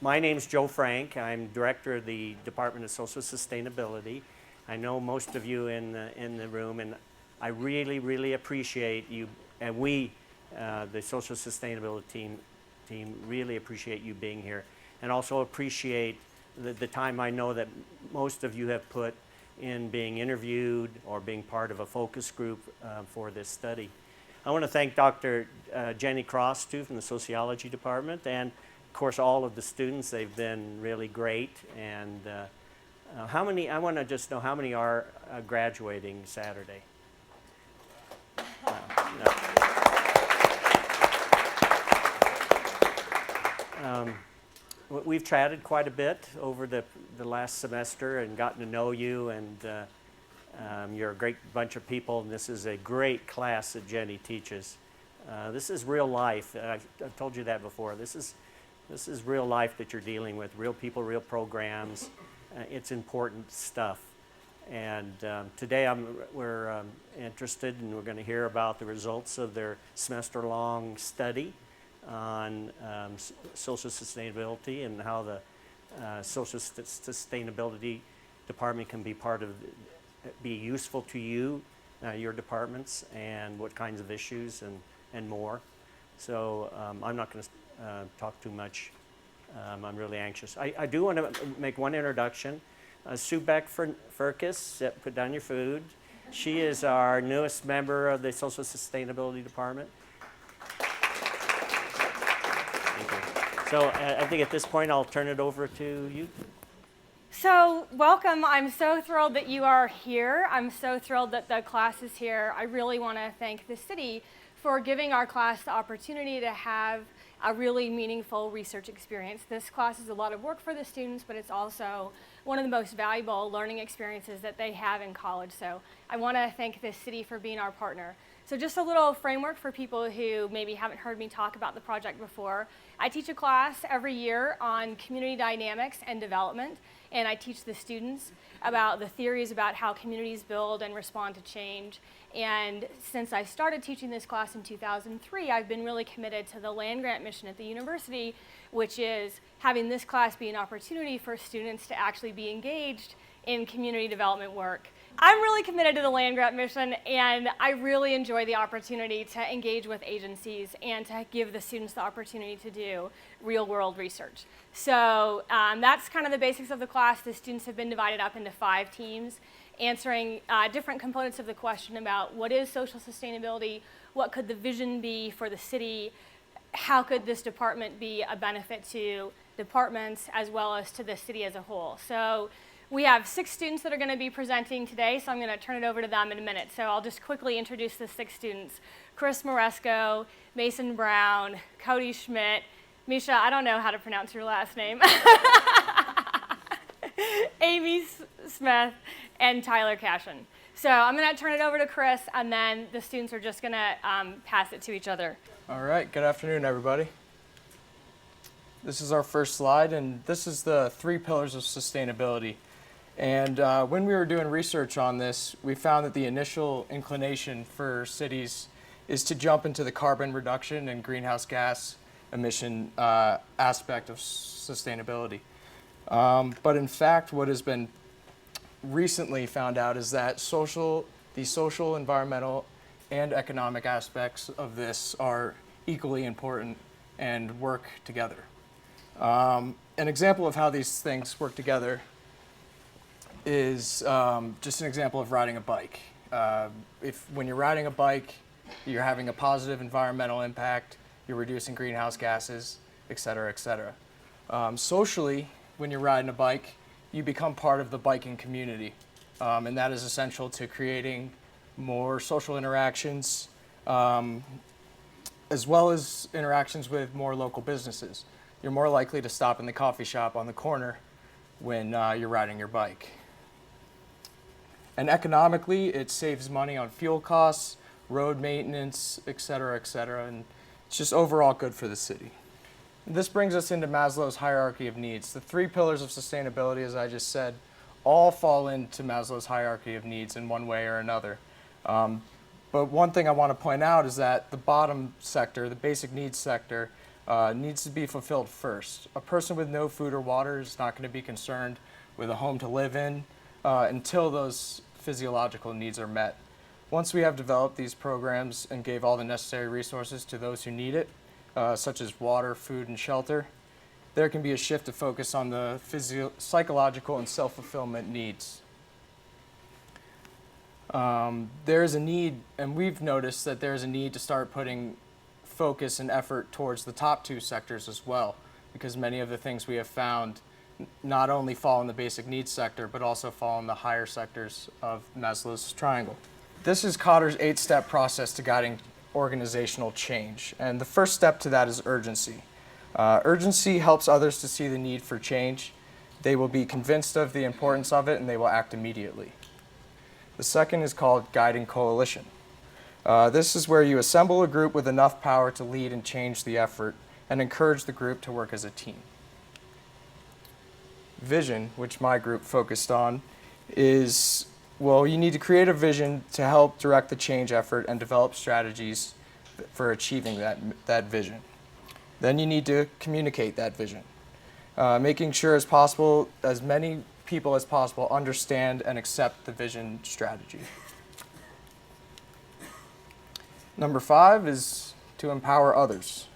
My name's Joe Frank. I'm director of the Department of Social Sustainability. I know most of you in the room, and I really appreciate you, and we, the Social Sustainability team, really appreciate you being here, and also appreciate the time I know that most of you have put in being interviewed or being part of a focus group for this study. I want to thank Dr. Jenny Cross, too, from the Sociology Department, and of course all of the students. They've been really great. And how many, I want to just know how many are graduating Saturday? No. We've chatted quite a bit over the last semester and gotten to know you, and you're a great bunch of people, and this is a great class that Jenny teaches. This is real life. I've told you that before. This is real life that you're dealing with, real people, real programs. It's important stuff. And today we're interested, and we're going to hear about the results of their semester-long study on social sustainability and how the social sustainability department can be be useful to you, your departments, and what kinds of issues and more. So I'm not going to talk too much. I'm really anxious. I do want to make one introduction. Sue Beck-Furkis, put down your food. She is our newest member of the Social Sustainability Department. So I think at this point I'll turn it over to you. So welcome. I'm so thrilled that you are here. I'm so thrilled that the class is here. I really want to thank the city for giving our class the opportunity to have a really meaningful research experience. This class is a lot of work for the students, but it's also one of the most valuable learning experiences that they have in college. So I want to thank the city for being our partner. So just a little framework for people who maybe haven't heard me talk about the project before. I teach a class every year on community dynamics and development, and I teach the students about the theories about how communities build and respond to change. And since I started teaching this class in 2003, I've been really committed to the land-grant mission at the university, which is having this class be an opportunity for students to actually be engaged in community development work. I'm really committed to the land-grant mission, and I really enjoy the opportunity to engage with agencies and to give the students the opportunity to do real-world research. So that's kind of the basics of the class. The students have been divided up into 5 teams, answering different components of the question about what is social sustainability, what could the vision be for the city, how could this department be a benefit to departments as well as to the city as a whole. So we have 6 students that are going to be presenting today, so I'm going to turn it over to them in a minute. So I'll just quickly introduce the 6 students. Chris Moresco, Mason Brown, Cody Schmidt, Misha, I don't know how to pronounce your last name, Amy Smith, and Tyler Cashin. So I'm going to turn it over to Chris, and then the students are just going to pass it to each other. All right, good afternoon, everybody. This is our first slide, and this is the 3 pillars of sustainability. And when we were doing research on this, we found that the initial inclination for cities is to jump into the carbon reduction and greenhouse gas emission aspect of sustainability. But in fact, what has been recently found out is that the social, environmental, and economic aspects of this are equally important and work together. An example of how these things work together is just an example of riding a bike. When you're riding a bike, you're having a positive environmental impact, you're reducing greenhouse gases, et cetera, et cetera. Socially, when you're riding a bike, you become part of the biking community, and that is essential to creating more social interactions, as well as interactions with more local businesses. You're more likely to stop in the coffee shop on the corner when you're riding your bike. And economically, it saves money on fuel costs, road maintenance, et cetera, and it's just overall good for the city. This brings us into Maslow's hierarchy of needs. The 3 pillars of sustainability, as I just said, all fall into Maslow's hierarchy of needs in one way or another. But one thing I want to point out is that the bottom sector, the basic needs sector, needs to be fulfilled first. A person with no food or water is not going to be concerned with a home to live in until those physiological needs are met. Once we have developed these programs and gave all the necessary resources to those who need it, such as water, food, and shelter, there can be a shift of focus on the psychological and self-fulfillment needs. There is a need, and we've noticed that there is a need to start putting focus and effort towards the top two sectors as well, because many of the things we have found not only fall in the basic needs sector, but also fall in the higher sectors of Maslow's triangle. This is Kotter's 8-step process to guiding organizational change, and the first step to that is urgency. Urgency helps others to see the need for change. They will be convinced of the importance of it, and they will act immediately. The second is called guiding coalition. This is where you assemble a group with enough power to lead and change the effort and encourage the group to work as a team. Vision, which my group focused on, is, well, you need to create a vision to help direct the change effort and develop strategies for achieving that vision. Then you need to communicate that vision, making sure as possible, as many people as possible understand and accept the vision strategy. Number 5 is to empower others.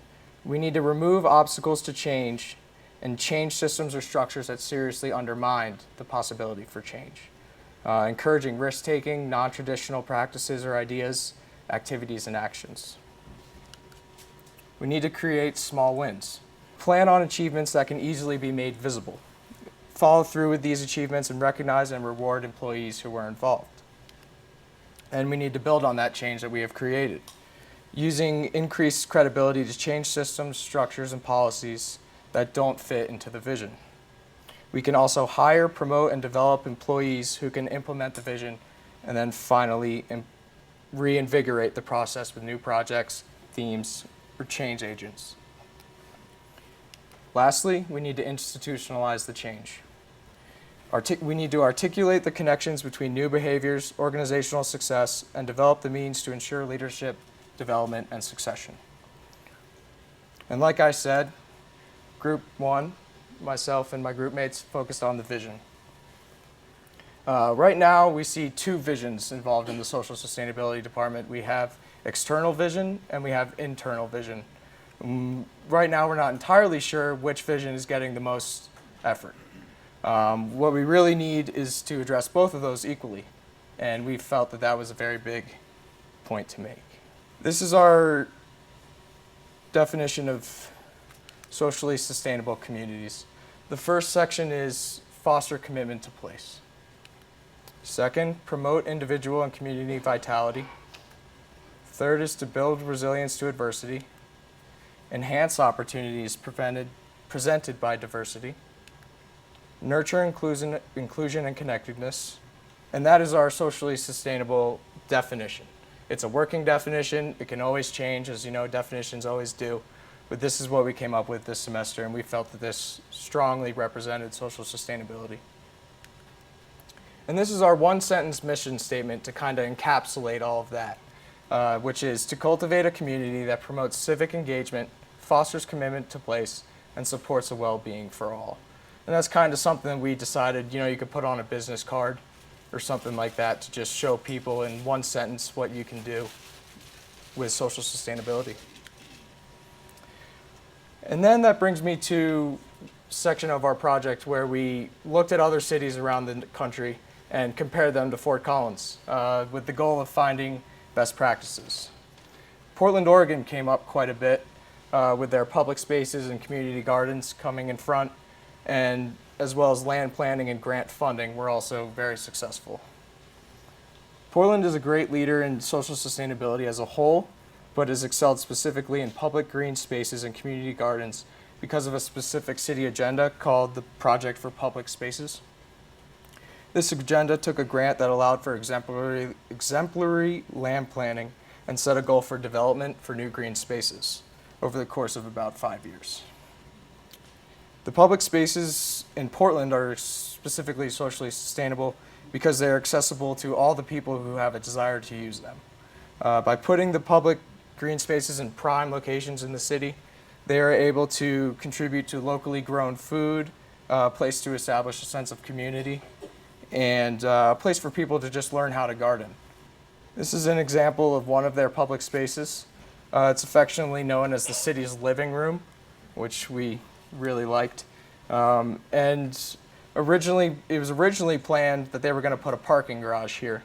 We need to remove obstacles to change and change systems or structures that seriously undermine the possibility for change. Encouraging risk-taking, non-traditional practices or ideas, activities, and actions. We need to create small wins. Plan on achievements that can easily be made visible. Follow through with these achievements and recognize and reward employees who were involved. And we need to build on that change that we have created, using increased credibility to change systems, structures, and policies that don't fit into the vision. We can also hire, promote, and develop employees who can implement the vision, and then finally reinvigorate the process with new projects, themes, or change agents. Lastly, we need to institutionalize the change. We need to articulate the connections between new behaviors, organizational success, and develop the means to ensure leadership, development, and succession. And like I said, Group 1, myself and my group mates focused on the vision. Right now, we see 2 visions involved in the social sustainability department. We have external vision and we have internal vision. Right now, we're not entirely sure which vision is getting the most effort. What we really need is to address both of those equally, and we felt that that was a very big point to make. This is our definition of socially sustainable communities. The first section is foster commitment to place. Second, promote individual and community vitality. Third is to build resilience to adversity. Enhance opportunities presented by diversity. Nurture inclusion and connectedness. And that is our socially sustainable definition. It's a working definition. It can always change, as you know, definitions always do. But this is what we came up with this semester, and we felt that this strongly represented social sustainability. And this is our one-sentence mission statement to kind of encapsulate all of that, which is to cultivate a community that promotes civic engagement, fosters commitment to place, and supports a well-being for all. And that's kind of something we decided, you could put on a business card or something like that to just show people in one sentence what you can do with social sustainability. And then that brings me to a section of our project where we looked at other cities around the country and compared them to Fort Collins with the goal of finding best practices. Portland, Oregon came up quite a bit with their public spaces and community gardens coming in front, and as well as land planning and grant funding were also very successful. Portland is a great leader in social sustainability as a whole, but has excelled specifically in public green spaces and community gardens because of a specific city agenda called the Project for Public Spaces. This agenda took a grant that allowed for exemplary land planning and set a goal for development for new green spaces over the course of about 5 years. The public spaces in Portland are specifically socially sustainable because they are accessible to all the people who have a desire to use them. By putting the public green spaces in prime locations in the city, They are able to contribute to locally grown food, a place to establish a sense of community, and a place for people to just learn how to garden. This is an example of one of their public spaces. It's affectionately known as the city's living room, which we really liked. And it was originally planned that they were going to put a parking garage here.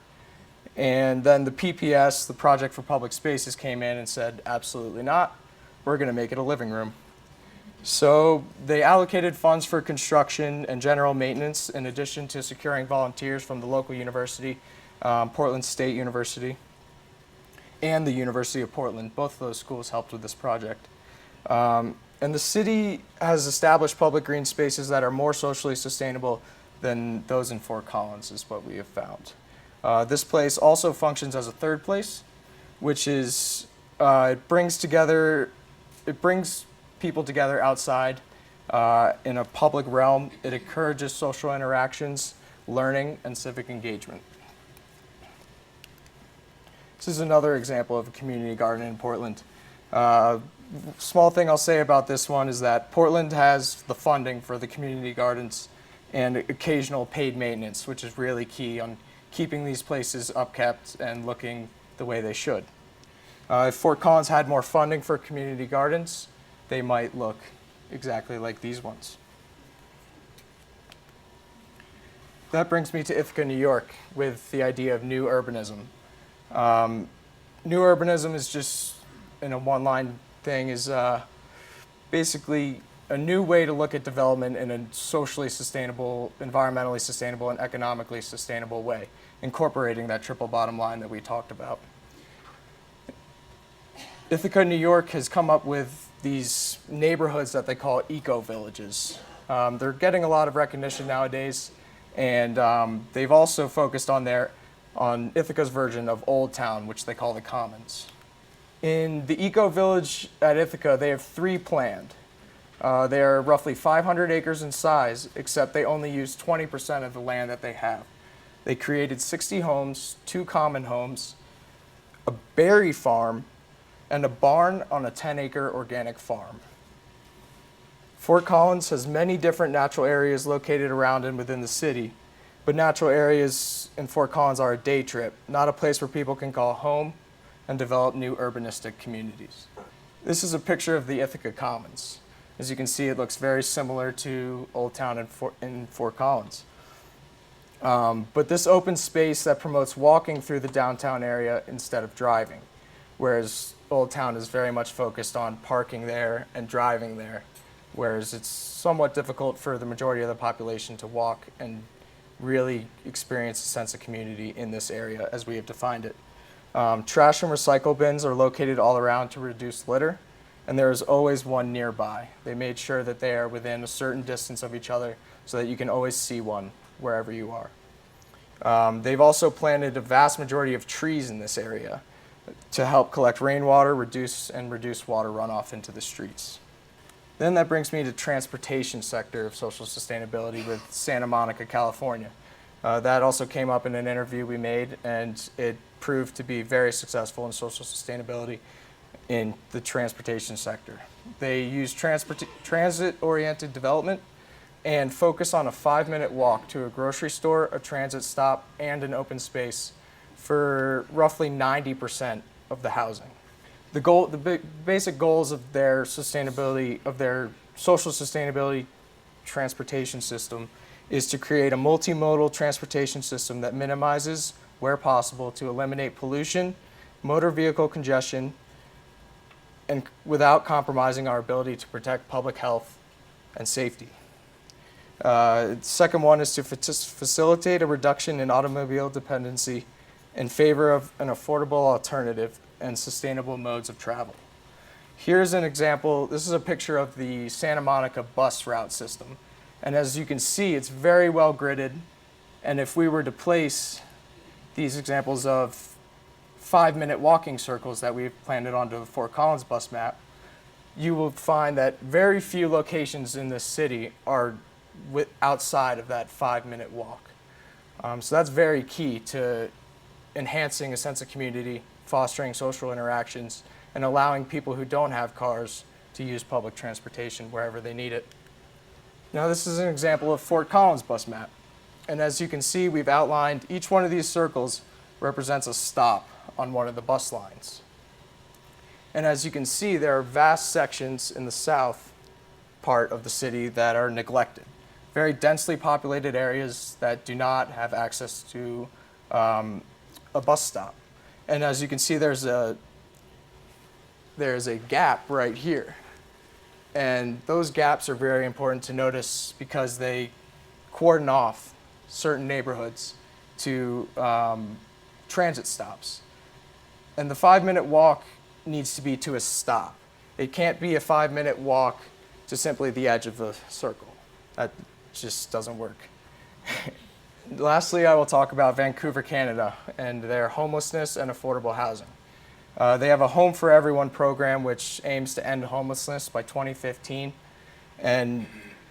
And then the PPS, the Project for Public Spaces, came in and said, absolutely not. We're going to make it a living room. So they allocated funds for construction and general maintenance in addition to securing volunteers from the local university, Portland State University, and the University of Portland. Both of those schools helped with this project. And the city has established public green spaces that are more socially sustainable than those in Fort Collins, is what we have found. This place also functions as a third place, which is, it brings people together outside in a public realm. It encourages social interactions, learning, and civic engagement. This is another example of a community garden in Portland. Small thing I'll say about this one is that Portland has the funding for the community gardens and occasional paid maintenance, which is really key on keeping these places upkept and looking the way they should. If Fort Collins had more funding for community gardens, they might look exactly like these ones. That brings me to Ithaca, New York, with the idea of new urbanism. New urbanism is just, in a one-line thing, is basically a new way to look at development in a socially sustainable, environmentally sustainable, and economically sustainable way, incorporating that triple bottom line that we talked about. Ithaca, New York has come up with these neighborhoods that they call eco-villages. They're getting a lot of recognition nowadays, and they've also focused on Ithaca's version of Old Town, which they call the Commons. In the eco-village at Ithaca, they have 3 planned. They are roughly 500 acres in size, except they only use 20% of the land that they have. They created 60 homes, 2 common homes, a berry farm, and a barn on a 10-acre organic farm. Fort Collins has many different natural areas located around and within the city, but natural areas in Fort Collins are a day trip, not a place where people can call home and develop new urbanistic communities. This is a picture of the Ithaca Commons. As you can see, it looks very similar to Old Town in Fort Collins. But this open space that promotes walking through the downtown area instead of driving, whereas Old Town is very much focused on parking there and driving there, whereas it's somewhat difficult for the majority of the population to walk and really experience a sense of community in this area as we have defined it. Trash and recycle bins are located all around to reduce litter, and there is always one nearby. They made sure that they are within a certain distance of each other so that you can always see one wherever you are. They've also planted a vast majority of trees in this area to help collect rainwater, reduce water runoff into the streets. Then that brings me to transportation sector of social sustainability with Santa Monica, California. That also came up in an interview we made, and it proved to be very successful in social sustainability in the transportation sector. They use transit-oriented development and focus on a 5-minute walk to a grocery store, a transit stop, and an open space for roughly 90% of the housing. The basic goals of their sustainability, of their social sustainability transportation system, is to create a multimodal transportation system that minimizes, where possible, to eliminate pollution, motor vehicle congestion, and without compromising our ability to protect public health and safety. The second one is to facilitate a reduction in automobile dependency in favor of an affordable alternative and sustainable modes of travel. Here's an example. This is a picture of the Santa Monica bus route system. And as you can see, it's very well gridded. And if we were to place these examples of 5-minute walking circles that we've planted onto the Fort Collins bus map, you will find that very few locations in this city are outside of that 5-minute walk. So that's very key to enhancing a sense of community, fostering social interactions, and allowing people who don't have cars to use public transportation wherever they need it. Now this is an example of Fort Collins bus map. And as you can see, we've outlined each one of these circles represents a stop on one of the bus lines. And as you can see, there are vast sections in the south part of the city that are neglected. Very densely populated areas that do not have access to a bus stop. And as you can see, there's a gap right here. And those gaps are very important to notice because they cordon off certain neighborhoods to transit stops. And the 5-minute walk needs to be to a stop. It can't be a 5-minute walk to simply the edge of the circle. That just doesn't work. Lastly, I will talk about Vancouver, Canada, and their homelessness and affordable housing. They have a Home for Everyone program which aims to end homelessness by 2015. And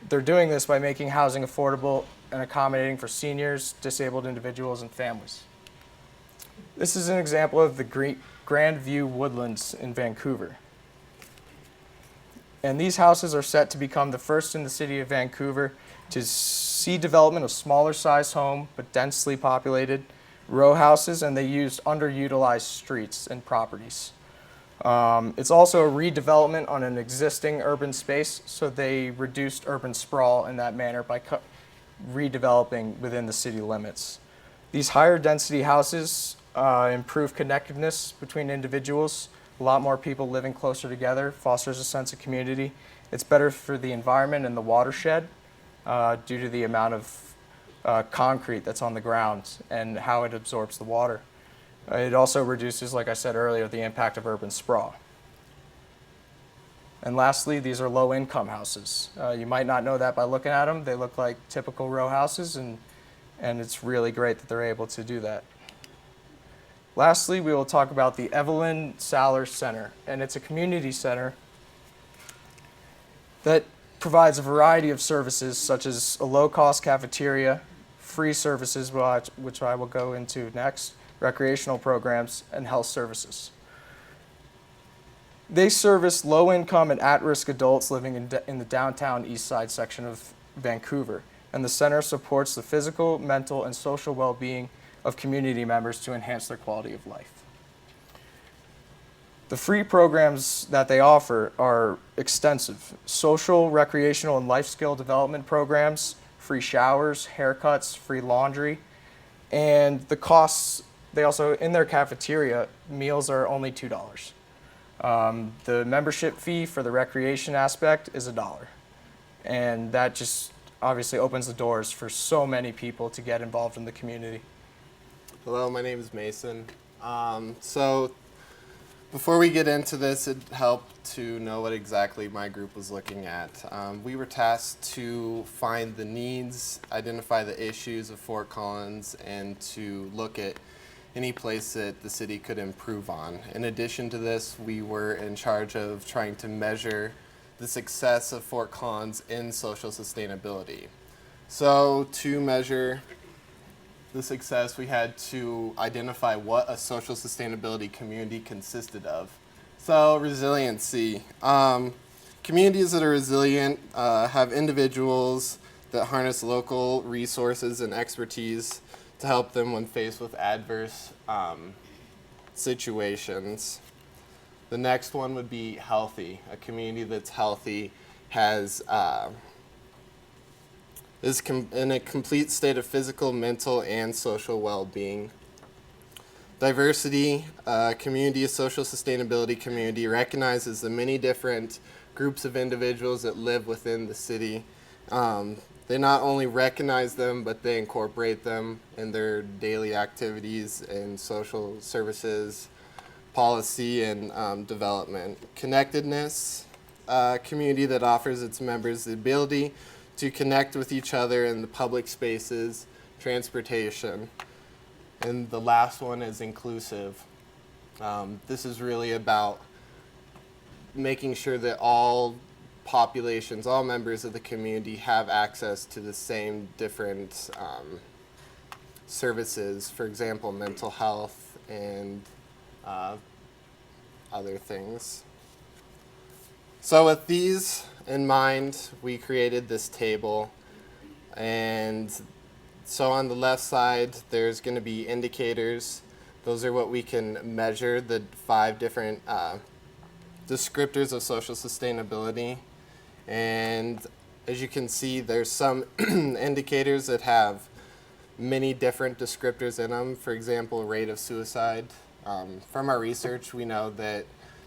they're doing this by making housing affordable and accommodating for seniors, disabled individuals, and families. This is an example of the Grandview Woodlands in Vancouver. And these houses are set to become the first in the city of Vancouver to see development of smaller sized home, but densely populated row houses, and they used underutilized streets and properties. It's also a redevelopment on an existing urban space, so they reduced urban sprawl in that manner by redeveloping within the city limits. These higher density houses improve connectedness between individuals. A lot more people living closer together fosters a sense of community. It's better for the environment and the watershed due to the amount of concrete that's on the ground and how it absorbs the water. It also reduces, like I said earlier, the impact of urban sprawl. And lastly, these are low-income houses. You might not know that by looking at them. They look like typical row houses, and it's really great that they're able to do that. Lastly, we will talk about the Evelyn Saller Center, and it's a community center that provides a variety of services such as a low-cost cafeteria, free services, which I will go into next, recreational programs, and health services. They service low-income and at-risk adults living in the downtown east side section of Vancouver, and the center supports the physical, mental, and social well-being of community members to enhance their quality of life. The free programs that they offer are extensive: social, recreational, and life skill development programs, free showers, haircuts, free laundry, and the costs, they also, in their cafeteria, meals are only $2. The membership fee for the recreation aspect is $1. And that just obviously opens the doors for so many people to get involved in the community. Hello, my name is Mason. So before we get into this, it helped to know what exactly my group was looking at. We were tasked to find the needs, identify the issues of Fort Collins, and to look at any place that the city could improve on. In addition to this, we were in charge of trying to measure the success of Fort Collins in social sustainability. So to measure the success, we had to identify what a social sustainability community consisted of. So resiliency. Communities that are resilient have individuals that harness local resources and expertise to help them when faced with adverse situations. The next one would be healthy. A community that's healthy is in a complete state of physical, mental, and social well-being. Diversity. Community, a social sustainability community, recognizes the many different groups of individuals that live within the city. They not only recognize them, but they incorporate them in their daily activities and social services, policy, and development. Connectedness, a community that offers its members the ability to connect with each other in the public spaces, transportation. And the last one is inclusive. This is really about making sure that all populations, all members of the community have access to the same different services, for example, mental health and other things. So with these in mind, we created this table. And so on the left side, there's going to be indicators. Those are what we can measure, the 5 different descriptors of social sustainability. And as you can see, there's some indicators that have many different descriptors in them. For example, rate of suicide. From our research, we know that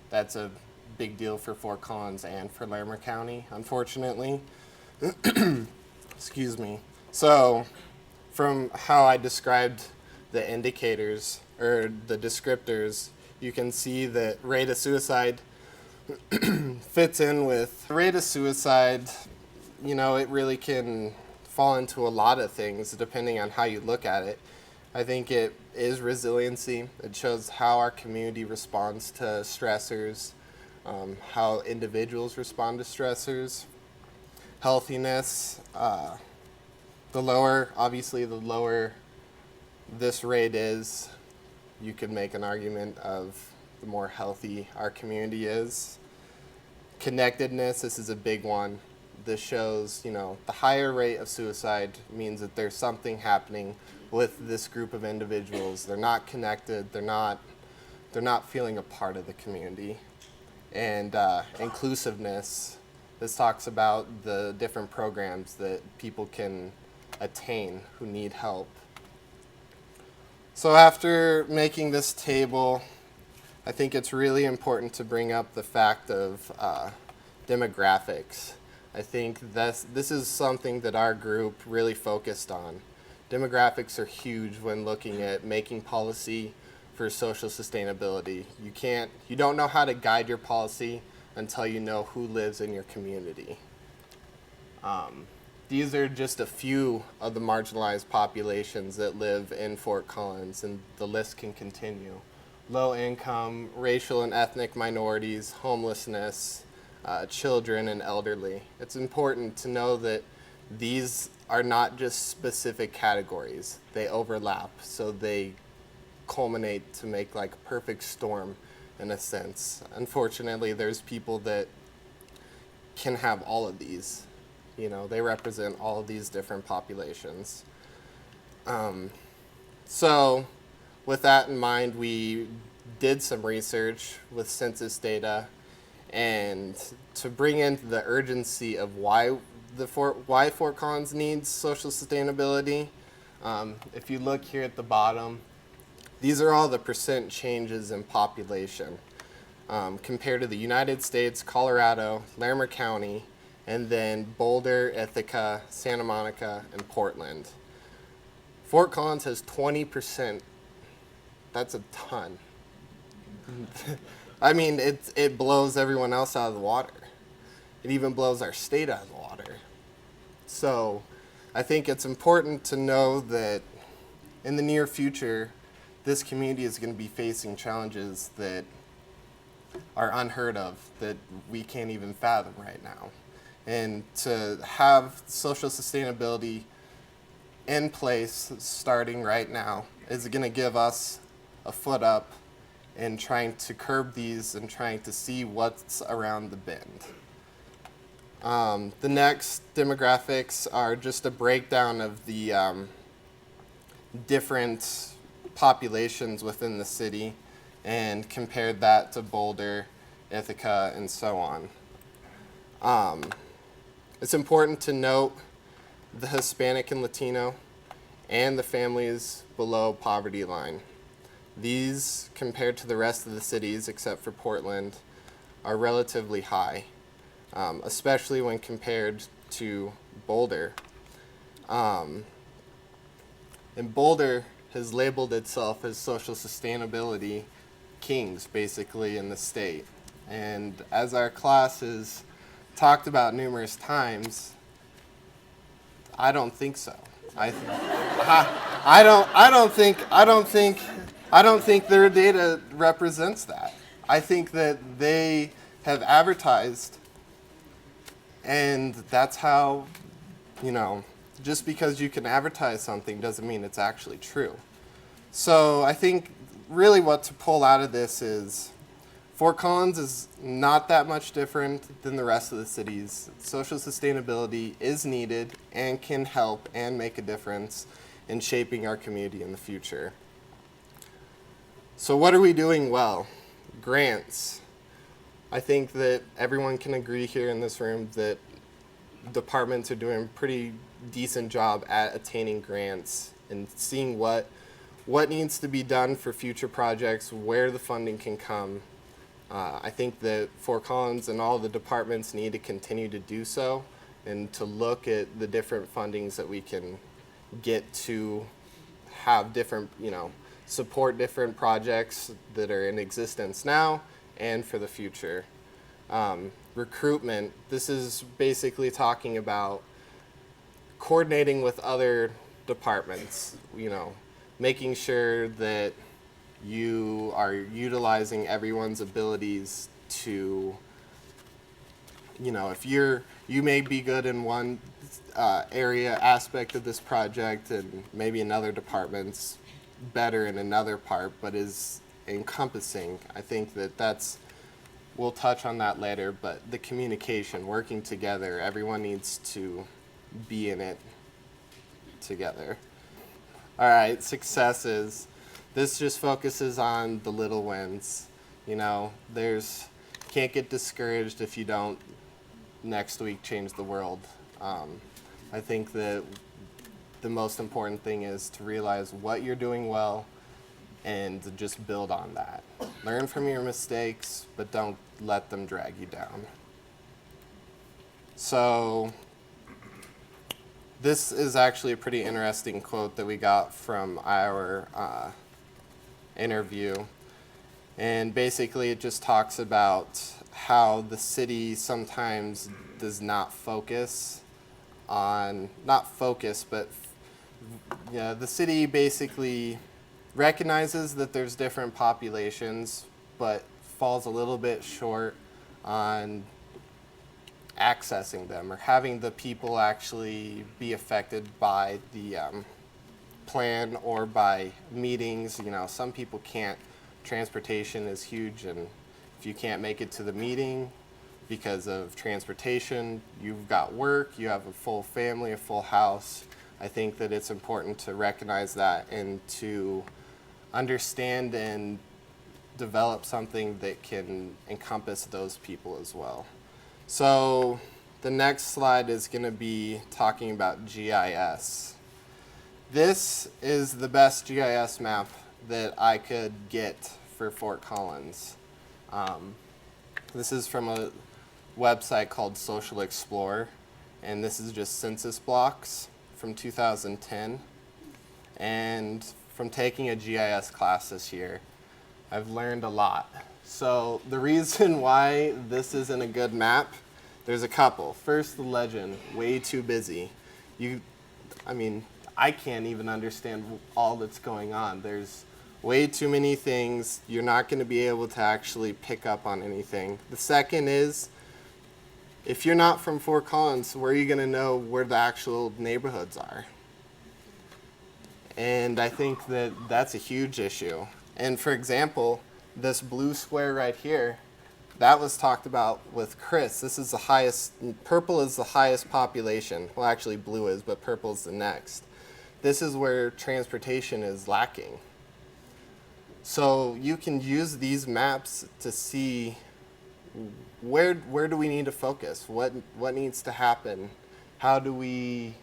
that's a big deal for Fort Collins and for Larimer County, unfortunately. Excuse me. So from how I described the indicators or the descriptors, you can see that rate of suicide fits in with rate of suicide. You know, it really can fall into a lot of things depending on how you look at it. I think it is resiliency. It shows how our community responds to stressors, how individuals respond to stressors. Healthiness, the lower this rate is, you could make an argument of the more healthy our community is. Connectedness, this is a big one. This shows, the higher rate of suicide means that there's something happening with this group of individuals. They're not connected, they're not feeling a part of the community. And inclusiveness, this talks about the different programs that people can attain who need help. So after making this table, I think it's really important to bring up the fact of demographics. I think this is something that our group really focused on. Demographics are huge when looking at making policy for social sustainability. You don't know how to guide your policy until you know who lives in your community. These are just a few of the marginalized populations that live in Fort Collins, and the list can continue. Low income, racial and ethnic minorities, homelessness, children and elderly. It's important to know that these are not just specific categories. They overlap, so they culminate to make like a perfect storm in a sense. Unfortunately, there's people that can have all of these. They represent all of these different populations. So with that in mind, we did some research with census data, and to bring in the urgency of why Fort Collins needs social sustainability, if you look here at the bottom, these are all the percent changes in population compared to the United States, Colorado, Larimer County, and then Boulder, Ithaca, Santa Monica, and Portland. Fort Collins has 20%. That's a ton. I mean, it blows everyone else out of the water. It even blows our state out of the water. So I think it's important to know that in the near future, this community is going to be facing challenges that are unheard of, that we can't even fathom right now. And to have social sustainability in place starting right now is going to give us a foot up in trying to curb these and trying to see what's around the bend. The next demographics are just a breakdown of the different populations within the city and compared that to Boulder, Ithaca, and so on. It's important to note the Hispanic and Latino and the families below poverty line. These, compared to the rest of the cities except for Portland, are relatively high, especially when compared to Boulder. And Boulder has labeled itself as social sustainability kings, basically, in the state. And as our class has talked about numerous times, I don't think so. I don't think their data represents that. I think that they have advertised, and that's how, just because you can advertise something doesn't mean it's actually true. So I think really what to pull out of this is Fort Collins is not that much different than the rest of the cities. Social sustainability is needed and can help and make a difference in shaping our community in the future. So what are we doing well? Grants. I think that everyone can agree here in this room that departments are doing a pretty decent job at attaining grants and seeing what needs to be done for future projects, where the funding can come. I think that Fort Collins and all the departments need to continue to do so and to look at the different fundings that we can get to have different, support different projects that are in existence now and for the future. Recruitment, this is basically talking about coordinating with other departments, making sure that you are utilizing everyone's abilities to, if you may be good in one aspect of this project and maybe another department's better in another part, but is encompassing. I think we'll touch on that later, but the communication, working together, everyone needs to be in it together. All right, successes. This just focuses on the little wins. Can't get discouraged if you don't next week change the world. I think that the most important thing is to realize what you're doing well and to just build on that. Learn from your mistakes, but don't let them drag you down. So this is actually a pretty interesting quote that we got from our interview. And basically it just talks about how the city sometimes does not focus on, the city basically recognizes that there's different populations, but falls a little bit short on accessing them or having the people actually be affected by the plan or by meetings. Some people can't. Transportation is huge, and if you can't make it to the meeting because of transportation, you've got work, you have a full family, a full house. I think that it's important to recognize that and to understand and develop something that can encompass those people as well. So the next slide is going to be talking about GIS. This is the best GIS map that I could get for Fort Collins. This is from a website called Social Explorer, and this is just census blocks from 2010. And from taking a GIS class this year, I've learned a lot. So the reason why this isn't a good map, there's a couple. First, the legend, way too busy. I can't even understand all that's going on. There's way too many things. You're not going to be able to actually pick up on anything. The second is, if you're not from Fort Collins, where are you going to know where the actual neighborhoods are? And I think that that's a huge issue. And for example, this blue square right here, that was talked about with Chris. This is the highest, purple is the highest population. Well, actually blue is, but purple is the next. This is where transportation is lacking. So you can use these maps to see where do we need to focus? What needs to happen? How do we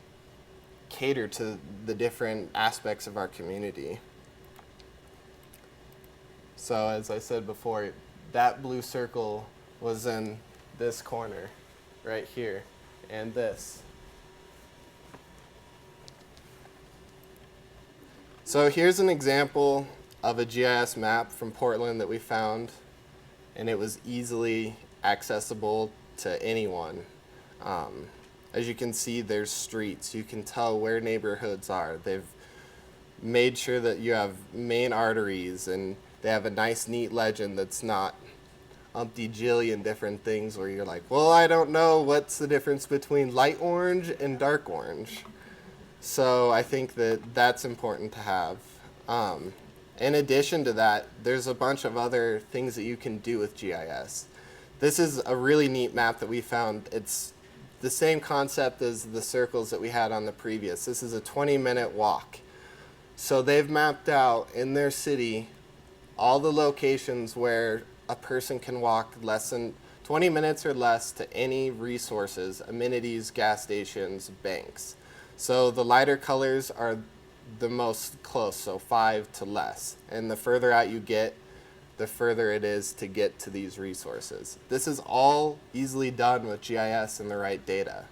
cater to the different aspects of our community? So as I said before, that blue circle was in this corner right here and this. So here's an example of a GIS map from Portland that we found, and it was easily accessible to anyone. As you can see, there's streets. You can tell where neighborhoods are. They've made sure that you have main arteries, and they have a nice, neat legend that's not umpty-jillion different things where you're like, well, I don't know what's the difference between light orange and dark orange. So I think that that's important to have. In addition to that, there's a bunch of other things that you can do with GIS. This is a really neat map that we found. It's the same concept as the circles that we had on the previous. This is a 20-minute walk. So they've mapped out in their city all the locations where a person can walk less than 20 minutes or less to any resources, amenities, gas stations, banks. So the lighter colors are the most close, so 5 to less. And the further out you get, the further it is to get to these resources. This is all easily done with GIS and the right data.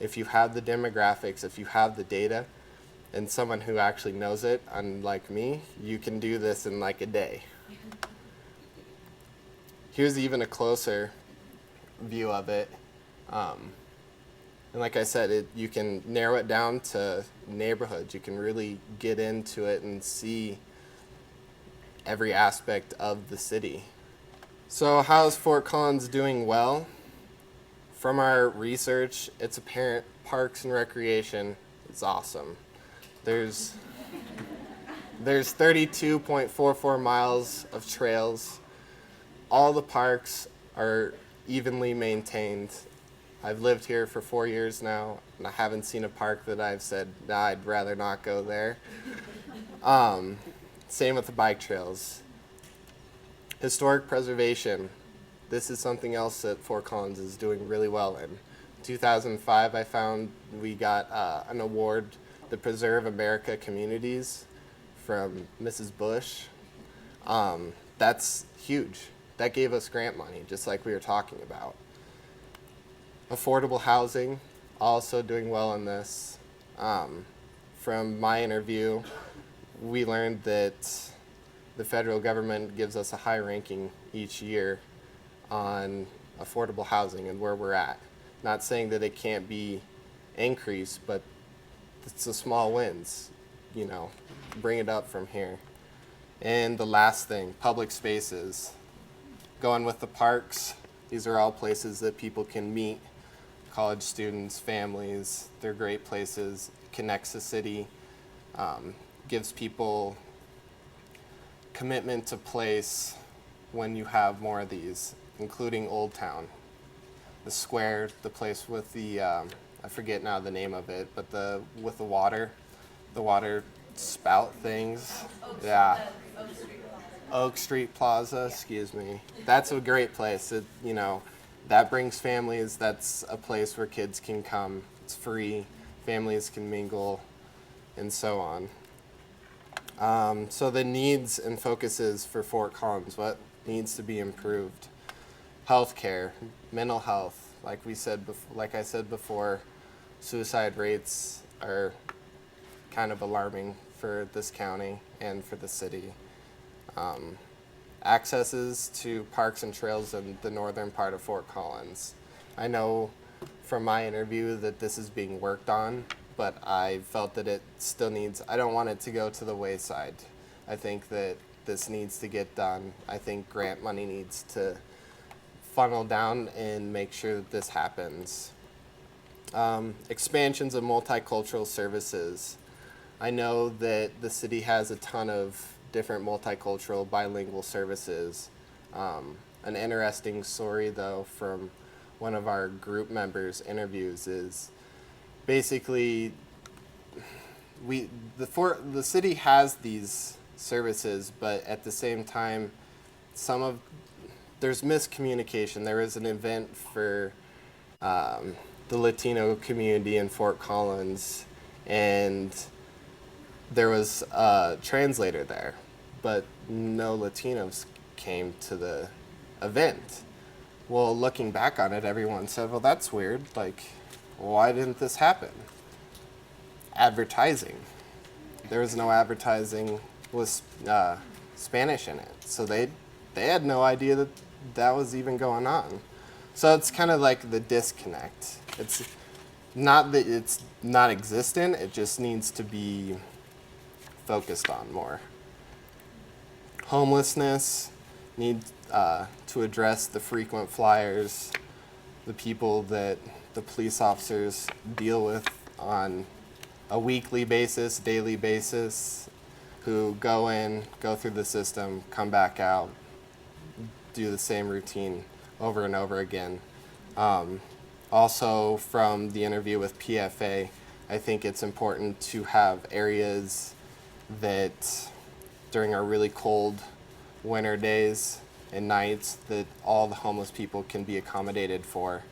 If you have the demographics, if you have the data, and someone who actually knows it, unlike me, you can do this in like a day. Here's even a closer view of it. And like I said, you can narrow it down to neighborhoods. You can really get into it and see every aspect of the city. So how is Fort Collins doing well? From our research, it's apparent parks and recreation is awesome. There's 32.44 miles of trails. All the parks are evenly maintained. I've lived here for 4 years now, and I haven't seen a park that I've said, nah, I'd rather not go there. Same with the bike trails. Historic preservation. This is something else that Fort Collins is doing really well in. 2005, I found we got an award, the Preserve America Communities, from Mrs. Bush. That's huge. That gave us grant money, just like we were talking about. Affordable housing, also doing well in this. From my interview, we learned that the federal government gives us a high ranking each year on affordable housing and where we're at. Not saying that it can't be increased, but it's the small wins, you know, bring it up from here. And the last thing, public spaces. Going with the parks, these are all places that people can meet, college students, families. They're great places, connects the city, gives people commitment to place when you have more of these, including Old Town. The square, the place with the, I forget now the name of it, but with the water spout things. Oak Street Plaza, excuse me. That's a great place. It, you know, that brings families. That's a place where kids can come. It's free. Families can mingle, and so on. So the needs and focuses for Fort Collins, what needs to be improved? Healthcare, mental health. Like I said before, suicide rates are kind of alarming for this county and for the city. Accesses to parks and trails in the northern part of Fort Collins. I know from my interview that this is being worked on, but I felt that it still needs, I don't want it to go to the wayside. I think that this needs to get done. I think grant money needs to funnel down and make sure that this happens. Expansions of multicultural services. I know that the city has a ton of different multicultural bilingual services. An interesting story though from one of our group members' interviews is basically the city has these services, but at the same time there's miscommunication. There was an event for the Latino community in Fort Collins, and there was a translator there, but no Latinos came to the event. Well, looking back on it, everyone said, well, that's weird. Like, why didn't this happen? Advertising. There was no advertising with Spanish in it. So they had no idea that that was even going on. So it's kind of like the disconnect. It's not that it's not existent, it just needs to be focused on more. Homelessness, need to address the frequent flyers, the people that the police officers deal with on a weekly basis, daily basis. who go in, go through the system, come back out, do the same routine over and over again. Also, from the interview with PFA, I think it's important to have areas that during our really cold winter days and nights that all the homeless people can be accommodated for,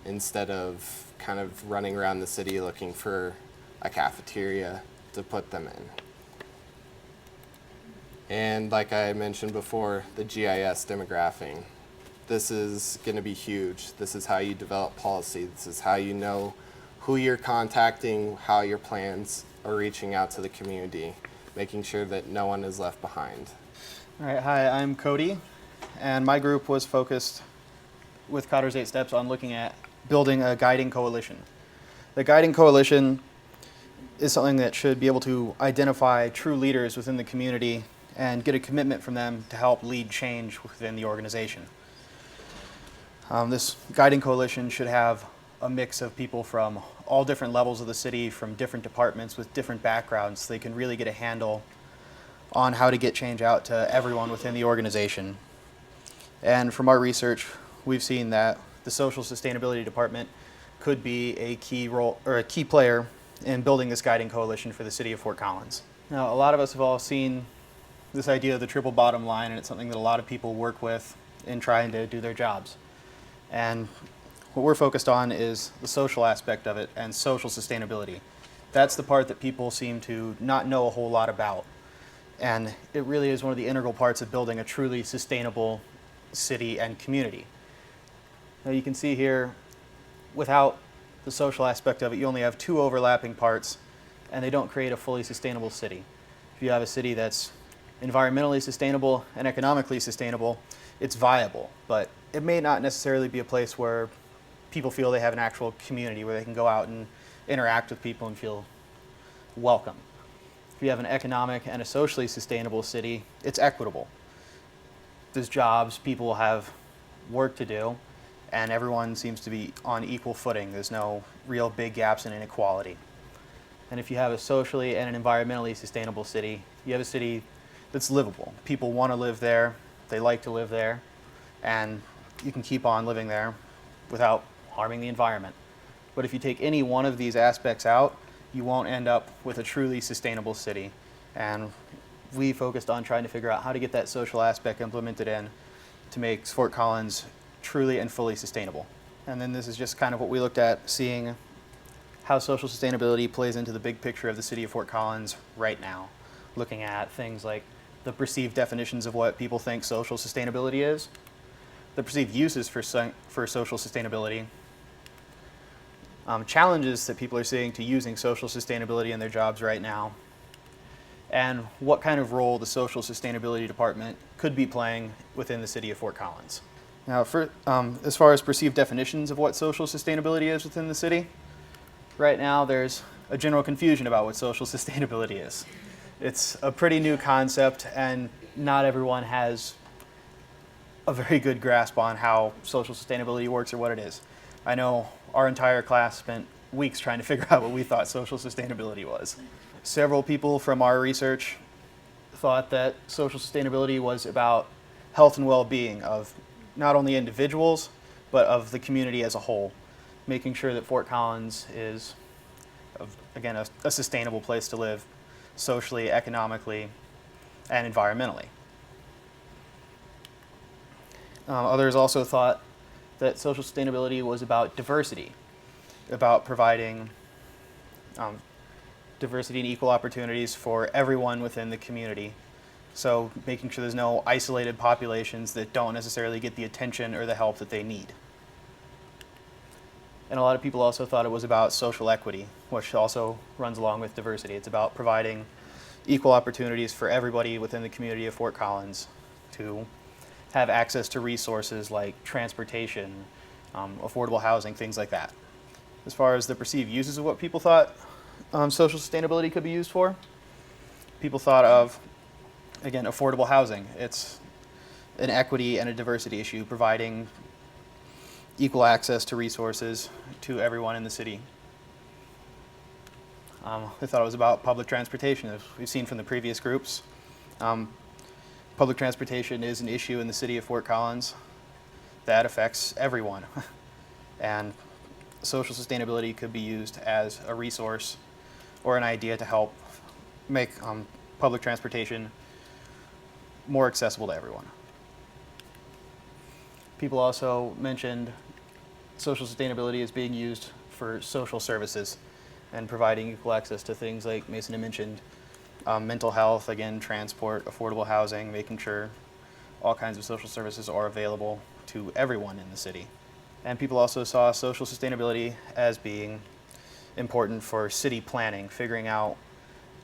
instead of kind of running around the city looking for a cafeteria to put them in. And like I mentioned before, the GIS demographic. This is going to be huge. This is how you develop policy. This is how you know who you're contacting, how your plans are reaching out to the community, making sure that no one is left behind. All right, hi, I'm Cody, and my group was focused with Kotter's 8 Steps on looking at building a guiding coalition. The guiding coalition is something that should be able to identify true leaders within the community and get a commitment from them to help lead change within the organization. This guiding coalition should have a mix of people from all different levels of the city, from different departments with different backgrounds, so they can really get a handle on how to get change out to everyone within the organization. And from our research, we've seen that the social sustainability department could be a key role or a key player in building this guiding coalition for the city of Fort Collins. Now, a lot of us have all seen this idea of the triple bottom line, and it's something that a lot of people work with in trying to do their jobs. And what we're focused on is the social aspect of it and social sustainability. That's the part that people seem to not know a whole lot about. And it really is one of the integral parts of building a truly sustainable city and community. Now you can see here, without the social aspect of it, you only have 2 overlapping parts, and they don't create a fully sustainable city. If you have a city that's environmentally sustainable and economically sustainable, it's viable, but it may not necessarily be a place where people feel they have an actual community where they can go out and interact with people and feel welcome. If you have an economic and a socially sustainable city, it's equitable. There's jobs, people will have work to do, and everyone seems to be on equal footing. There's no real big gaps in inequality. And if you have a socially and an environmentally sustainable city, you have a city that's livable. People want to live there, they like to live there, and you can keep on living there without harming the environment. But if you take any one of these aspects out, you won't end up with a truly sustainable city. And we focused on trying to figure out how to get that social aspect implemented in to make Fort Collins truly and fully sustainable. And then this is just kind of what we looked at, seeing how social sustainability plays into the big picture of the city of Fort Collins right now. Looking at things like the perceived definitions of what people think social sustainability is, the perceived uses for social sustainability, challenges that people are seeing to using social sustainability in their jobs right now, and what kind of role the social sustainability department could be playing within the city of Fort Collins. Now, as far as perceived definitions of what social sustainability is within the city, right now there's a general confusion about what social sustainability is. It's a pretty new concept, and not everyone has a very good grasp on how social sustainability works or what it is. I know our entire class spent weeks trying to figure out what we thought social sustainability was. Several people from our research thought that social sustainability was about health and well-being of not only individuals, but of the community as a whole, making sure that Fort Collins is, again, a sustainable place to live socially, economically, and environmentally. Others also thought that social sustainability was about diversity, about providing diversity and equal opportunities for everyone within the community. So making sure there's no isolated populations that don't necessarily get the attention or the help that they need. And a lot of people also thought it was about social equity, which also runs along with diversity. It's about providing equal opportunities for everybody within the community of Fort Collins to have access to resources like transportation, affordable housing, things like that. As far as the perceived uses of what people thought social sustainability could be used for, people thought of, again, affordable housing. It's an equity and a diversity issue, providing equal access to resources to everyone in the city. I thought it was about public transportation, as we've seen from the previous groups. Public transportation is an issue in the city of Fort Collins that affects everyone. And social sustainability could be used as a resource or an idea to help make public transportation more accessible to everyone. People also mentioned social sustainability as being used for social services and providing equal access to things like Mason had mentioned, mental health, again, transport, affordable housing, making sure all kinds of social services are available to everyone in the city. And people also saw social sustainability as being important for city planning, figuring out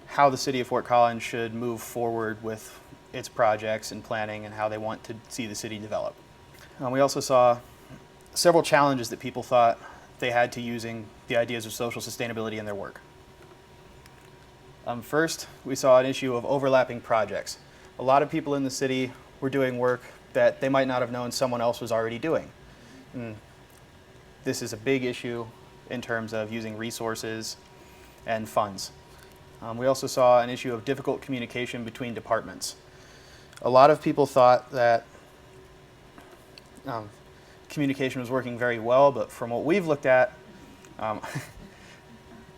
how the city of Fort Collins should move forward with its projects and planning and how they want to see the city develop. We also saw several challenges that people thought they had to using the ideas of social sustainability in their work. First, we saw an issue of overlapping projects. A lot of people in the city were doing work that they might not have known someone else was already doing. And this is a big issue in terms of using resources and funds. We also saw an issue of difficult communication between departments. A lot of people thought that communication was working very well, but from what we've looked at,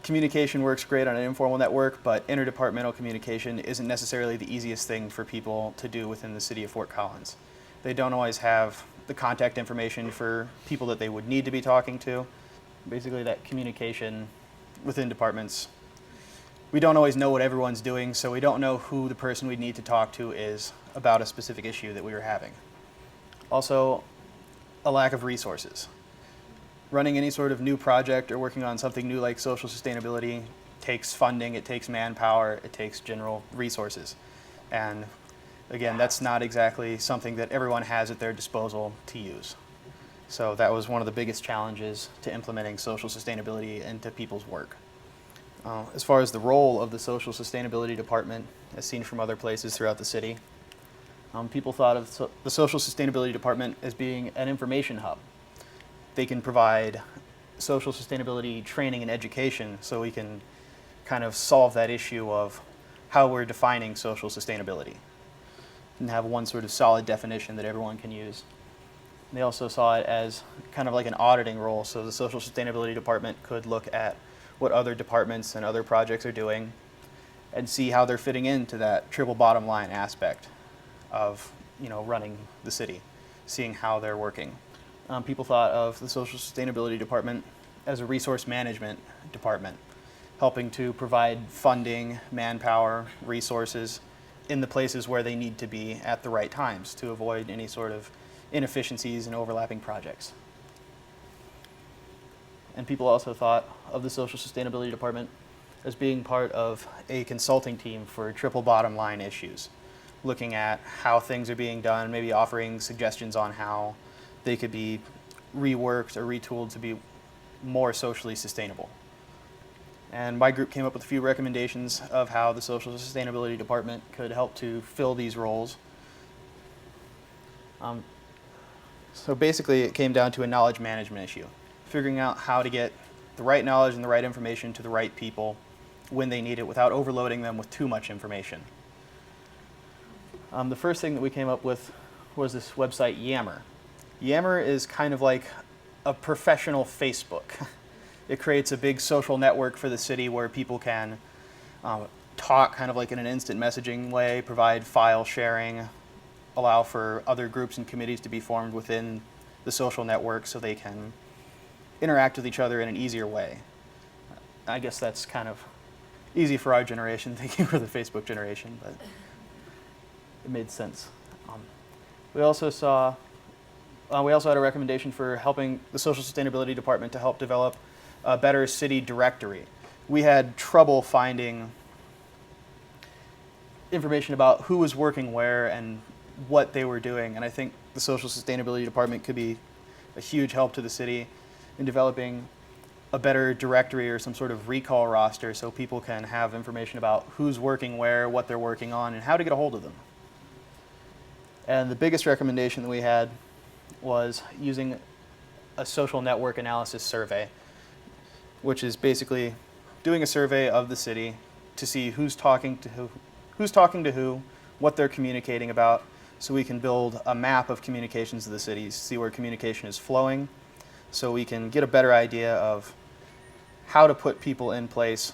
communication works great on an informal network, but interdepartmental communication isn't necessarily the easiest thing for people to do within the city of Fort Collins. They don't always have the contact information for people that they would need to be talking to. Basically, that communication within departments, we don't always know what everyone's doing, so we don't know who the person we'd need to talk to is about a specific issue that we were having. Also, a lack of resources. Running any sort of new project or working on something new like social sustainability takes funding, it takes manpower, it takes general resources. And again, that's not exactly something that everyone has at their disposal to use. So that was one of the biggest challenges to implementing social sustainability into people's work. As far as the role of the social sustainability department, as seen from other places throughout the city, people thought of the social sustainability department as being an information hub. They can provide social sustainability training and education so we can kind of solve that issue of how we're defining social sustainability and have one sort of solid definition that everyone can use. They also saw it as kind of like an auditing role, so the social sustainability department could look at what other departments and other projects are doing and see how they're fitting into that triple bottom line aspect of, running the city, seeing how they're working. People thought of the social sustainability department as a resource management department, helping to provide funding, manpower, resources in the places where they need to be at the right times to avoid any sort of inefficiencies and overlapping projects. And people also thought of the social sustainability department as being part of a consulting team for triple bottom line issues, looking at how things are being done, maybe offering suggestions on how they could be reworked or retooled to be more socially sustainable. And my group came up with a few recommendations of how the social sustainability department could help to fill these roles. So basically it came down to a knowledge management issue, figuring out how to get the right knowledge and the right information to the right people when they need it without overloading them with too much information. The first thing that we came up with was this website Yammer. Yammer is kind of like a professional Facebook. It creates a big social network for the city where people can talk kind of like in an instant messaging way, provide file sharing, allow for other groups and committees to be formed within the social network so they can interact with each other in an easier way. I guess that's kind of easy for our generation, thinking for the Facebook generation, but it made sense. We also had a recommendation for helping the social sustainability department to help develop a better city directory. We had trouble finding information about who was working where and what they were doing, and I think the social sustainability department could be a huge help to the city in developing a better directory or some sort of recall roster so people can have information about who's working where, what they're working on, and how to get a hold of them. And the biggest recommendation that we had was using a social network analysis survey, which is basically doing a survey of the city to see who's talking to who, what they're communicating about, so we can build a map of communications of the city, see where communication is flowing, so we can get a better idea of how to put people in place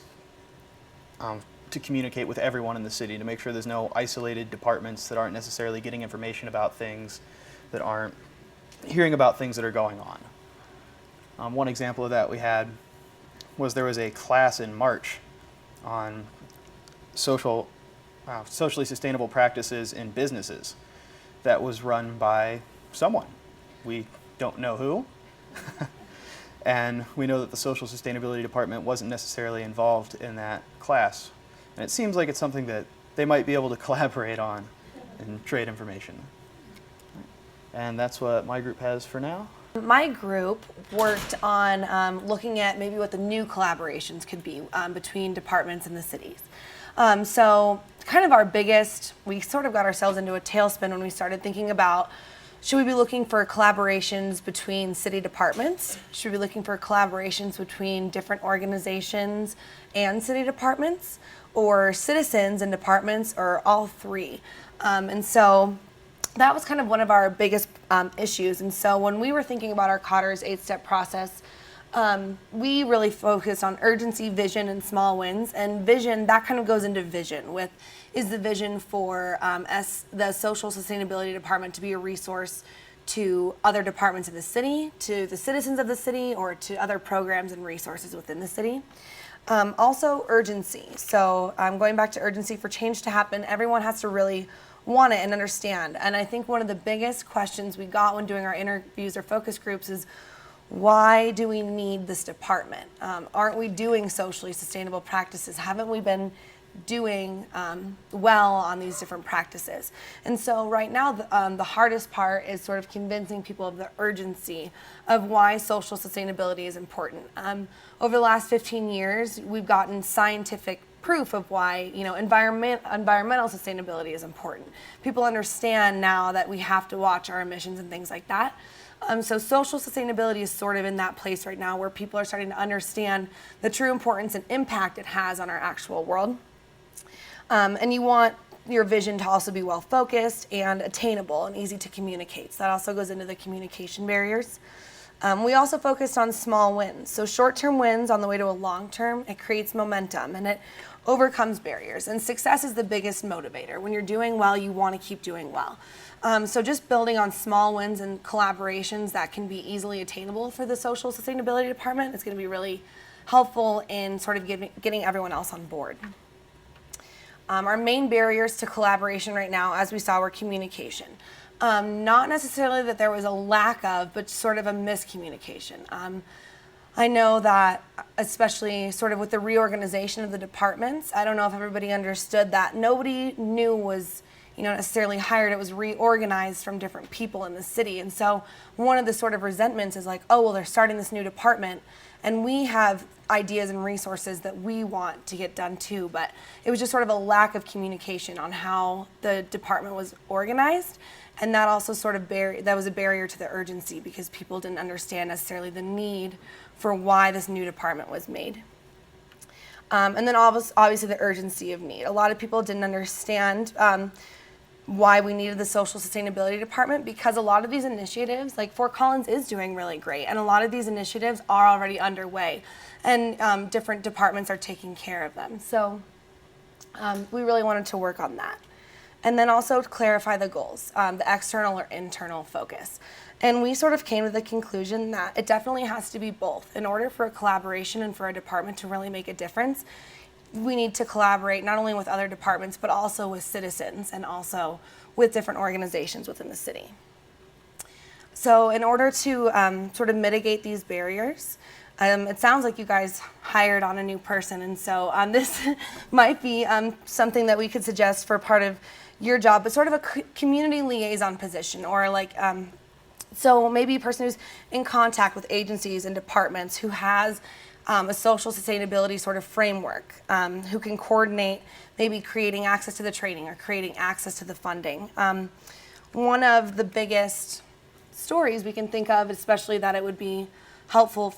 to communicate with everyone in the city, to make sure there's no isolated departments that aren't necessarily getting information about things, that aren't hearing about things that are going on. One example of that we had was there was a class in March on socially sustainable practices in businesses that was run by someone. We don't know who. And we know that the social sustainability department wasn't necessarily involved in that class. And it seems like it's something that they might be able to collaborate on and trade information. And that's what my group has for now. My group worked on looking at maybe what the new collaborations could be between departments and the cities. So kind of our biggest, we sort of got ourselves into a tailspin when we started thinking about, should we be looking for collaborations between city departments? Should we be looking for collaborations between different organizations and city departments, or citizens and departments, or all three? And so that was kind of one of our biggest issues. And so when we were thinking about our Kotter's 8-step process, we really focused on urgency, vision, and small wins. And vision, that kind of goes into vision with, is the vision for the social sustainability department to be a resource to other departments of the city, to the citizens of the city, or to other programs and resources within the city. Also urgency. So going back to urgency, for change to happen, everyone has to really want it and understand. And I think one of the biggest questions we got when doing our interviews or focus groups is, why do we need this department? Aren't we doing socially sustainable practices? Haven't we been doing well on these different practices? And so right now the hardest part is sort of convincing people of the urgency of why social sustainability is important. Over the last 15 years, we've gotten scientific proof of why, environmental sustainability is important. People understand now that we have to watch our emissions and things like that. So social sustainability is sort of in that place right now where people are starting to understand the true importance and impact it has on our actual world. And you want your vision to also be well focused and attainable and easy to communicate. So that also goes into the communication barriers. We also focused on small wins. So short-term wins on the way to a long-term, it creates momentum and it overcomes barriers. And success is the biggest motivator. When you're doing well, you want to keep doing well. So just building on small wins and collaborations that can be easily attainable for the social sustainability department is going to be really helpful in sort of getting everyone else on board. Our main barriers to collaboration right now, as we saw, were communication. Not necessarily that there was a lack of, but sort of a miscommunication. I know that, especially sort of with the reorganization of the departments, I don't know if everybody understood that nobody new was necessarily hired. It was reorganized from different people in the city. And so one of the sort of resentments is like, oh, well, they're starting this new department and we have ideas and resources that we want to get done too. But it was just sort of a lack of communication on how the department was organized. And that also sort of that was a barrier to the urgency because people didn't understand necessarily the need for why this new department was made. And then obviously the urgency of need. A lot of people didn't understand why we needed the social sustainability department because a lot of these initiatives, like Fort Collins is doing really great, and a lot of these initiatives are already underway, and different departments are taking care of them. So we really wanted to work on that. And then also to clarify the goals, the external or internal focus. And we sort of came to the conclusion that it definitely has to be both. In order for a collaboration and for a department to really make a difference, we need to collaborate not only with other departments, but also with citizens and also with different organizations within the city. So in order to sort of mitigate these barriers, it sounds like you guys hired on a new person, and so this might be something that we could suggest for part of your job, but sort of a community liaison position, or like, so maybe a person who's in contact with agencies and departments who has a social sustainability sort of framework, who can coordinate maybe creating access to the training or creating access to the funding. One of the biggest stories we can think of, especially that it would be helpful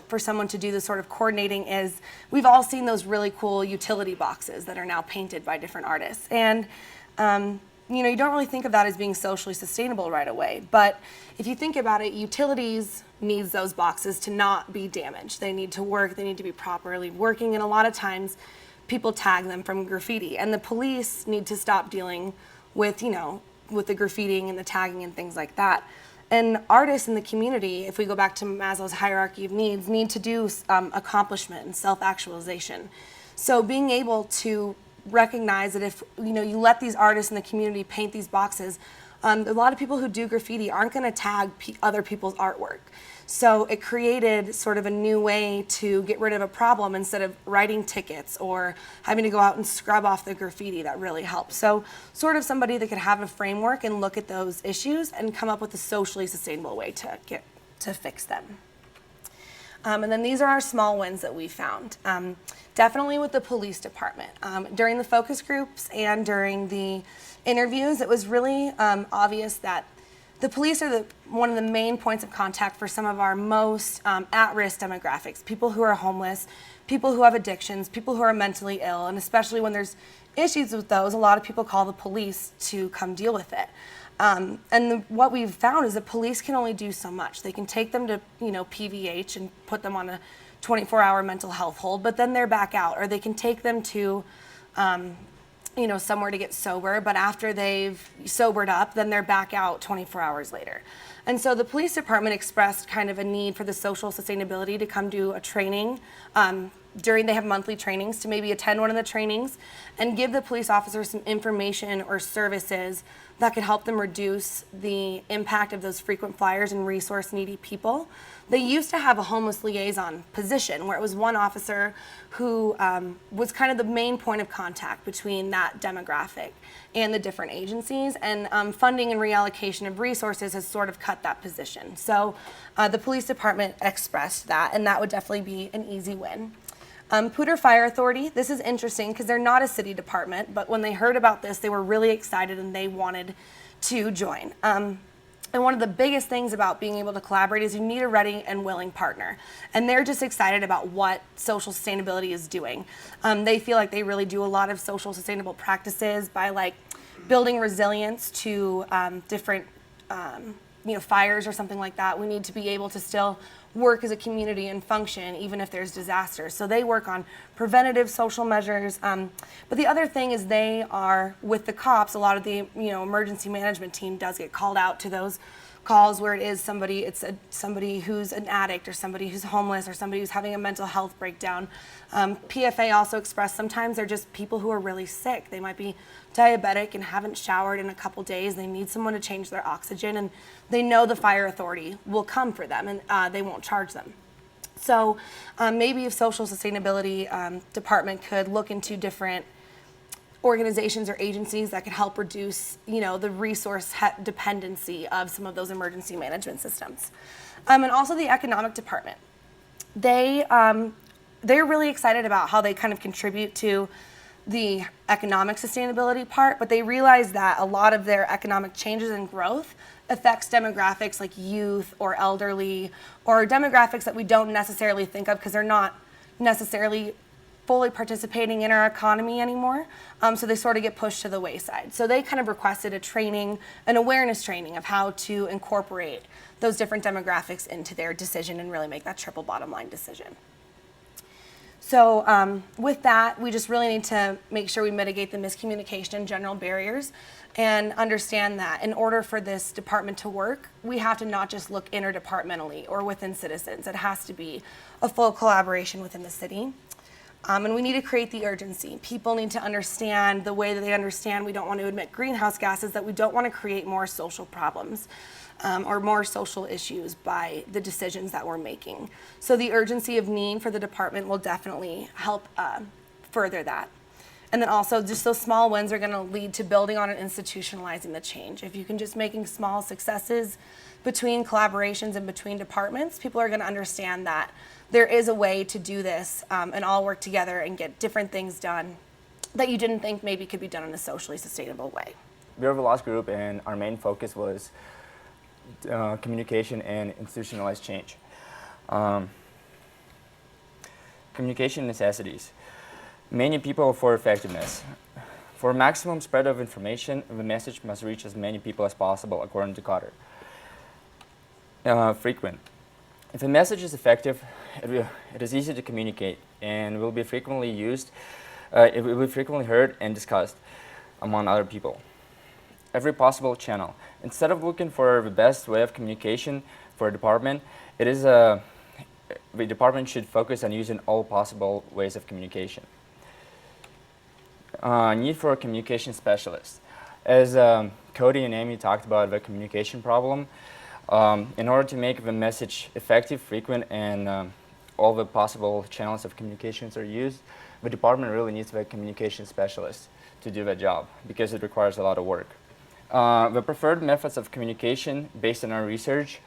for someone to do this sort of coordinating is we've all seen those really cool utility boxes that are now painted by different artists. And you know, you don't really think of that as being socially sustainable right away. But if you think about it, utilities needs those boxes to not be damaged. They need to work, they need to be properly working, and a lot of times people tag them from graffiti. And the police need to stop dealing with, you know, with the graffitiing and the tagging and things like that. And artists in the community, if we go back to Maslow's hierarchy of needs, need to do accomplishment and self-actualization. So being able to recognize that if you know you let these artists in the community paint these boxes, a lot of people who do graffiti aren't going to tag other people's artwork. So it created sort of a new way to get rid of a problem instead of writing tickets or having to go out and scrub off the graffiti. That really helps. So sort of somebody that could have a framework and look at those issues and come up with a socially sustainable way to fix them. And then these are our small wins that we found. Definitely with the police department. During the focus groups and during the interviews, it was really obvious that the police are one of the main points of contact for some of our most at-risk demographics, people who are homeless, people who have addictions, people who are mentally ill, and especially when there's issues with those, a lot of people call the police to come deal with it. What we've found is that police can only do so much. They can take them to, you know, PVH and put them on a 24-hour mental health hold, but then they're back out. Or they can take them to, you know, somewhere to get sober, but after they've sobered up, then they're back out 24 hours later. And so the police department expressed kind of a need for the social sustainability to come do a training. They have monthly trainings, to maybe attend one of the trainings and give the police officers some information or services that could help them reduce the impact of those frequent flyers and resource needy people. They used to have a homeless liaison position where it was one officer who was kind of the main point of contact between that demographic and the different agencies, and funding and reallocation of resources has sort of cut that position. So the police department expressed that, and that would definitely be an easy win. Poudre Fire Authority, this is interesting because they're not a city department, but when they heard about this, they were really excited and they wanted to join. And one of the biggest things about being able to collaborate is you need a ready and willing partner. And they're just excited about what social sustainability is doing. They feel like they really do a lot of social sustainable practices by like building resilience to different fires or something like that. We need to be able to still work as a community and function even if there's disasters. So they work on preventative social measures. But the other thing is they are, with the cops, a lot of the emergency management team does get called out to those calls where it is somebody who's an addict or somebody who's homeless or somebody who's having a mental health breakdown. PFA also expressed sometimes they're just people who are really sick. They might be diabetic and haven't showered in a couple days. They need someone to change their oxygen, and they know the fire authority will come for them and they won't charge them. So maybe if social sustainability department could look into different organizations or agencies that could help reduce, the resource dependency of some of those emergency management systems. And also the economic department. They're really excited about how they kind of contribute to the economic sustainability part, but they realize that a lot of their economic changes and growth affects demographics like youth or elderly or demographics that we don't necessarily think of because they're not necessarily fully participating in our economy anymore, so they sort of get pushed to the wayside. So they kind of requested an awareness training of how to incorporate those different demographics into their decision and really make that triple bottom line decision. So with that, we just really need to make sure we mitigate the miscommunication and general barriers and understand that in order for this department to work, we have to not just look interdepartmentally or within citizens. It has to be a full collaboration within the city. And we need to create the urgency. People need to understand the way that they understand we don't want to emit greenhouse gases, that we don't want to create more social problems or more social issues by the decisions that we're making. So the urgency of need for the department will definitely help further that. And then also just those small wins are going to lead to building on and institutionalizing the change. If you can just making small successes between collaborations and between departments, people are going to understand that there is a way to do this and all work together and get different things done that you didn't think maybe could be done in a socially sustainable way. We have a lost group, and our main focus was communication and institutionalized change. Um, Communication necessities. Many people for effectiveness. For maximum spread of information, the message must reach as many people as possible, according to Kotter. Frequent. If a message is effective, it is easy to communicate and will be frequently used. It will be frequently heard and discussed among other people. Every possible channel. Instead of looking for the best way of communication for a department, the department should focus on using all possible ways of communication. Need for a communication specialist. As Cody and Amy talked about the communication problem, in order to make the message effective, frequent, and all the possible channels of communications are used, the department really needs a communication specialist to do that job because it requires a lot of work. The preferred methods of communication based on our research,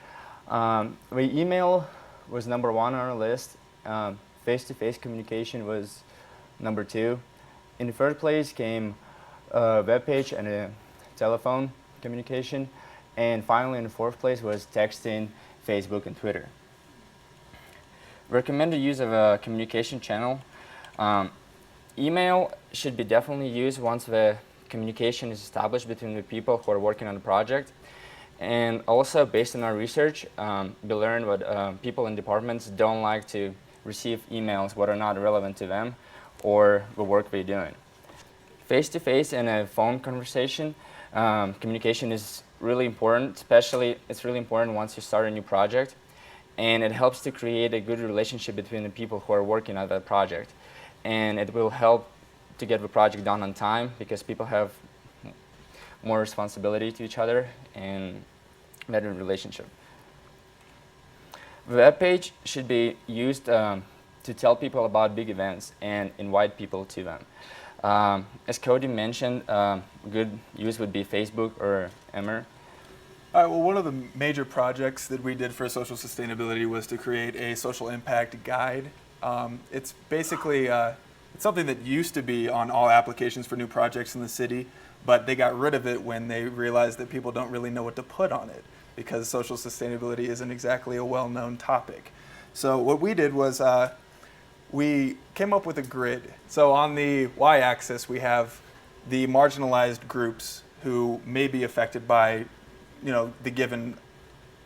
the email was number 1 on our list. Face-to-face communication was number 2. In the third place came web page and a telephone communication. And finally, in the fourth place was texting, Facebook, and Twitter. Recommended use of a communication channel. Email should be definitely used once the communication is established between the people who are working on the project. And also, based on our research, we learned that people in departments don't like to receive emails that are not relevant to them or the work they're doing. Face-to-face and a phone conversation, communication is really important, especially it's really important once you start a new project, and it helps to create a good relationship between the people who are working on that project. And it will help to get the project done on time because people have more responsibility to each other and better relationship. The web page should be used to tell people about big events and invite people to them. As Cody mentioned, good use would be Facebook or Emmer. All right, well, one of the major projects that we did for social sustainability was to create a social impact guide. It's basically it's something that used to be on all applications for new projects in the city, but they got rid of it when they realized that people don't really know what to put on it because social sustainability isn't exactly a well-known topic. So what we did was we came up with a grid. So on the y-axis, we have the marginalized groups who may be affected by, the given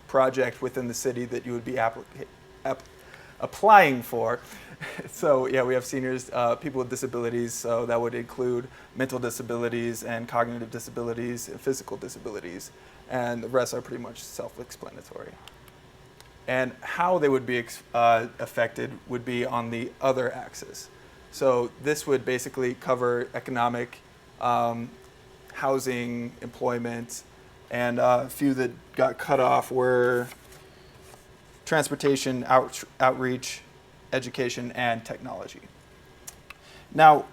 project within the city that you would be applying for. So yeah, we have seniors, people with disabilities, so that would include mental disabilities and cognitive disabilities and physical disabilities, and the rest are pretty much self-explanatory. And how they would be affected would be on the other axis. So this would basically cover economic, housing, employment, and a few that got cut off were transportation, outreach, education, and technology. Now,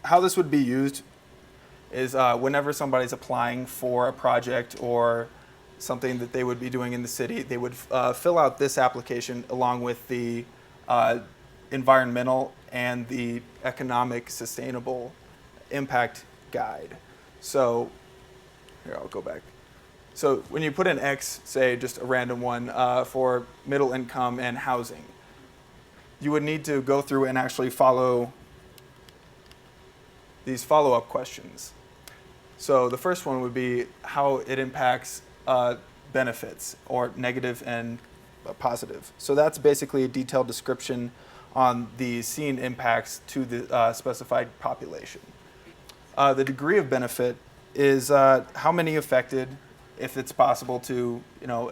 how this would be used is whenever somebody's applying for a project or something that they would be doing in the city, they would fill out this application along with the environmental and the economic sustainable impact guide. So here, I'll go back. So when you put in X, say just a random one for middle income and housing, you would need to go through and actually follow these follow-up questions. So the first one would be how it impacts benefits, or negative and positive. So that's basically a detailed description on the seen impacts to the specified population. The degree of benefit is how many affected, if it's possible to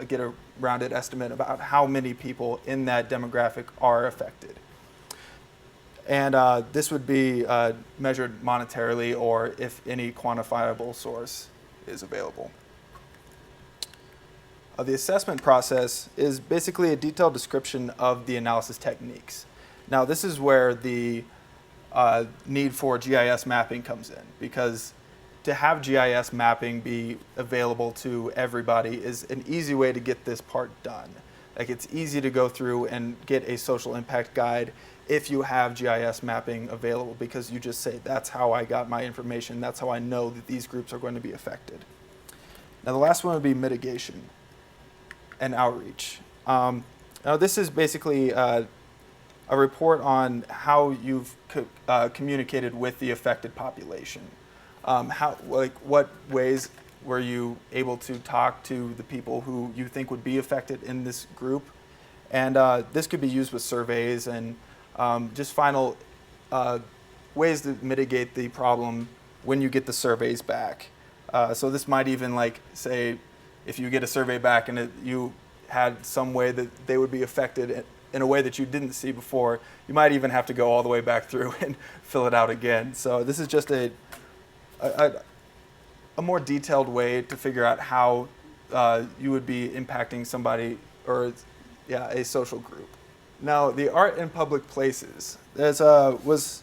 get a rounded estimate about how many people in that demographic are affected. And this would be measured monetarily or if any quantifiable source is available. The assessment process is basically a detailed description of the analysis techniques. Now, this is where the need for GIS mapping comes in, because to have GIS mapping be available to everybody is an easy way to get this part done. Like, it's easy to go through and get a social impact guide if you have GIS mapping available, because you just say, that's how I got my information, that's how I know that these groups are going to be affected. Now, the last one would be mitigation and outreach. Now, this is basically a report on how you've communicated with the affected population. What ways were you able to talk to the people who you think would be affected in this group? And this could be used with surveys and just final ways to mitigate the problem when you get the surveys back. So this might even say, if you get a survey back and you had some way that they would be affected in a way that you didn't see before, you might even have to go all the way back through and fill it out again. So this is just a more detailed way to figure out how you would be impacting somebody or a social group. Now, the art in public places was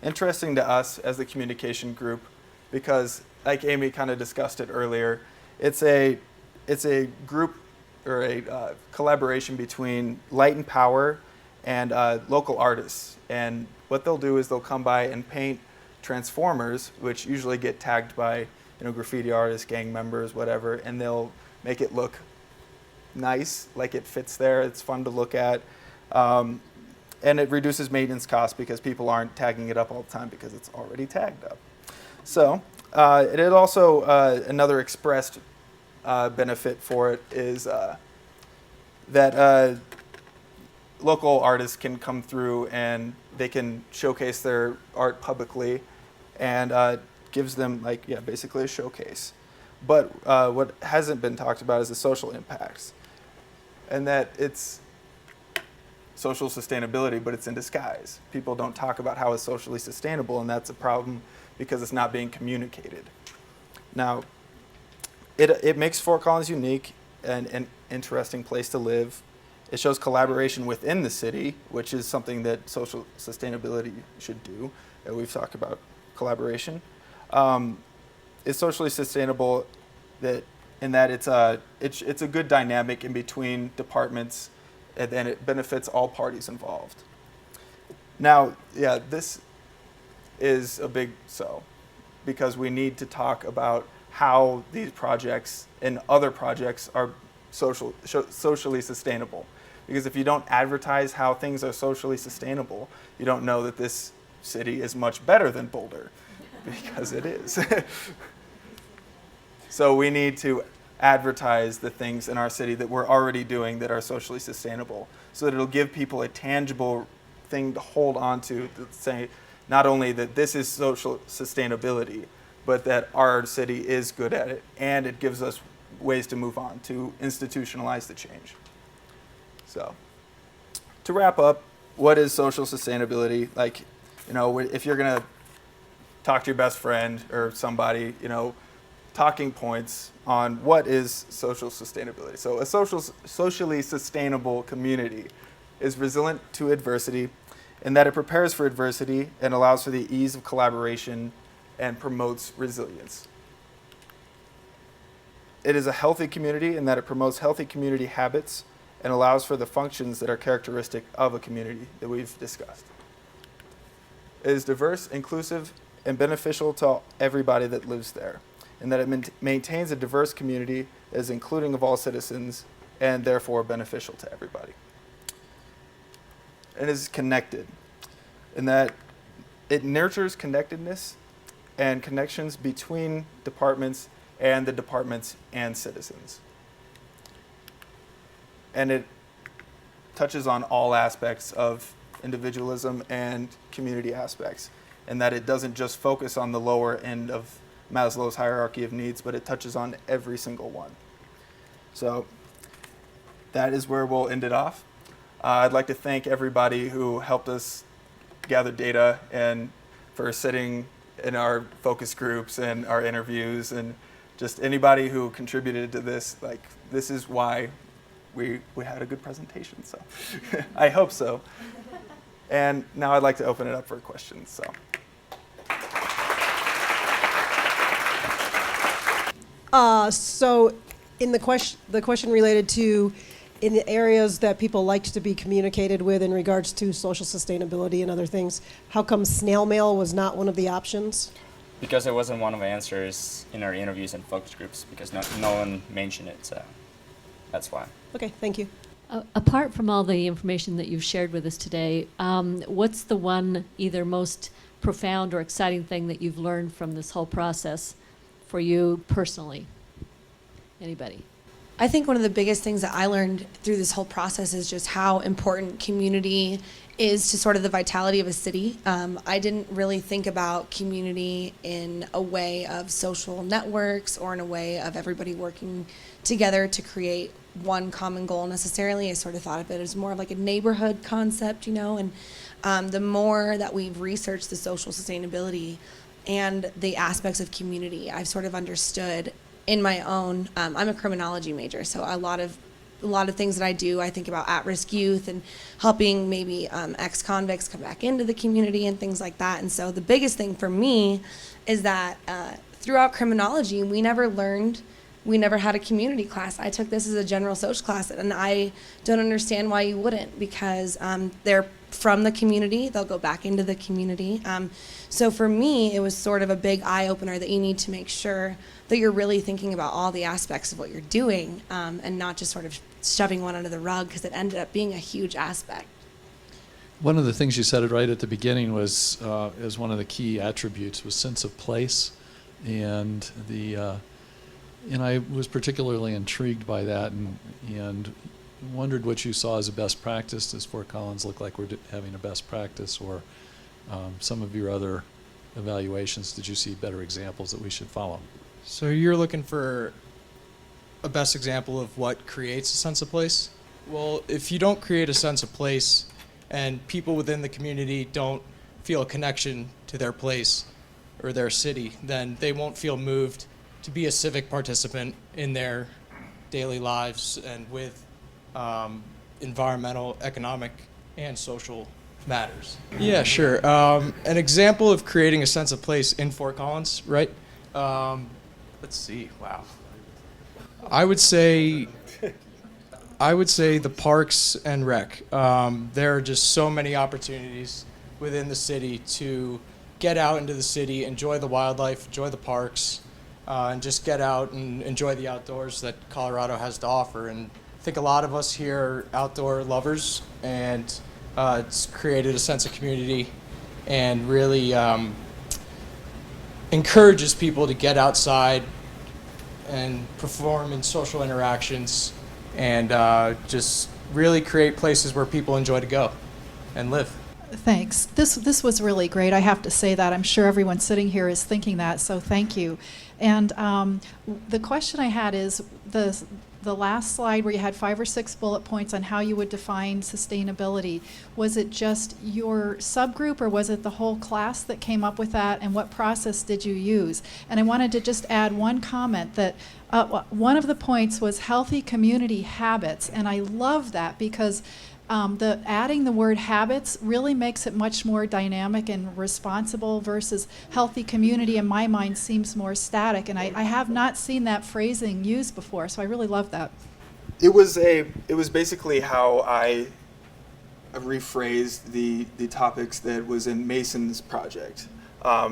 interesting to us as the communication group because, like Amy kind of discussed it earlier, it's a group or a collaboration between Light and Power and local artists. And what they'll do is they'll come by and paint transformers, which usually get tagged by graffiti artists, gang members, whatever, and they'll make it look nice, like it fits there. It's fun to look at. And it reduces maintenance costs because people aren't tagging it up all the time because it's already tagged up. So it is also another expressed benefit for it is that local artists can come through and they can showcase their art publicly, and gives them basically a showcase. But what hasn't been talked about is the social impacts, and that it's social sustainability, but it's in disguise. People don't talk about how it's socially sustainable, and that's a problem because it's not being communicated. Now, it makes Fort Collins unique and an interesting place to live. It shows collaboration within the city, which is something that social sustainability should do. And we've talked about collaboration. It's socially sustainable in that it's a good dynamic in between departments, and then it benefits all parties involved. Now, this is a big so, because we need to talk about how these projects and other projects are socially sustainable. Because if you don't advertise how things are socially sustainable, you don't know that this city is much better than Boulder, because it is. So we need to advertise the things in our city that we're already doing that are socially sustainable, so that it'll give people a tangible thing to hold on to say not only that this is social sustainability, but that our city is good at it, and it gives us ways to move on, to institutionalize the change. So, to wrap up, what is social sustainability? If you're gonna talk to your best friend or somebody, talking points on what is social sustainability. So a socially sustainable community is resilient to adversity in that it prepares for adversity and allows for the ease of collaboration and promotes resilience. It is a healthy community in that it promotes healthy community habits and allows for the functions that are characteristic of a community that we've discussed. It is diverse, inclusive, and beneficial to everybody that lives there, and that it maintains a diverse community that is including of all citizens and therefore beneficial to everybody. It is connected in that it nurtures connectedness and connections between departments and the departments and citizens. And it touches on all aspects of individualism and community aspects, and that it doesn't just focus on the lower end of Maslow's hierarchy of needs, but it touches on every single one. So that is where we'll end it off. I'd like to thank everybody who helped us gather data and for sitting in our focus groups and our interviews, and just anybody who contributed to this. This is why we had a good presentation, so I hope so. And now I'd like to open it up for questions. So in the question related to in the areas that people liked to be communicated with in regards to social sustainability and other things, how come snail mail was not one of the options? Because it wasn't one of the answers in our interviews and focus groups, because no one mentioned it, so that's why. Okay, thank you. Apart from all the information that you've shared with us today, what's the one either most profound or exciting thing that you've learned from this whole process for you personally? Anybody? I think one of the biggest things that I learned through this whole process is just how important community is to sort of the vitality of a city. I didn't really think about community in a way of social networks or in a way of everybody working together to create one common goal necessarily. I sort of thought of it as more of like a neighborhood concept, and the more that we've researched the social sustainability and the aspects of community, I've sort of understood in my own, I'm a criminology major, so a lot of things that I do, I think about at-risk youth and helping maybe ex-convicts come back into the community and things like that. And so the biggest thing for me is that throughout criminology, we never had a community class. I took this as a general social class, and I don't understand why you wouldn't, because they're from the community, they'll go back into the community. So for me, it was sort of a big eye-opener that you need to make sure that you're really thinking about all the aspects of what you're doing, and not just sort of shoving one under the rug, because it ended up being a huge aspect. One of the things you said right at the beginning was, as one of the key attributes, was sense of place, and I was particularly intrigued by that, and wondered what you saw as a best practice. Does Fort Collins look like we're having a best practice, or some of your other evaluations, did you see better examples that we should follow? So you're looking for a best example of what creates a sense of place? Well, if you don't create a sense of place and people within the community don't feel a connection to their place or their city, then they won't feel moved to be a civic participant in their daily lives and with environmental, economic, and social matters. Yeah, sure. An example of creating a sense of place in Fort Collins, right? Let's see. Wow. I would say the parks and rec. There are just so many opportunities within the city to get out into the city, enjoy the wildlife, enjoy the parks, and just get out and enjoy the outdoors that Colorado has to offer. And I think a lot of us here are outdoor lovers, and it's created a sense of community and really encourages people to get outside and perform in social interactions and just really create places where people enjoy to go and live. Thanks. This was really great. I have to say that. I'm sure everyone sitting here is thinking that, so thank you. And the question I had is the last slide where you had 5 or 6 bullet points on how you would define sustainability. Was it just your subgroup, or was it the whole class that came up with that, and what process did you use? And I wanted to just add one comment that one of the points was healthy community habits, and I love that because adding the word habits really makes it much more dynamic and responsible, versus healthy community in my mind seems more static, and I have not seen that phrasing used before, so I really love that. It was basically how I rephrased the topics that was in Mason's project. I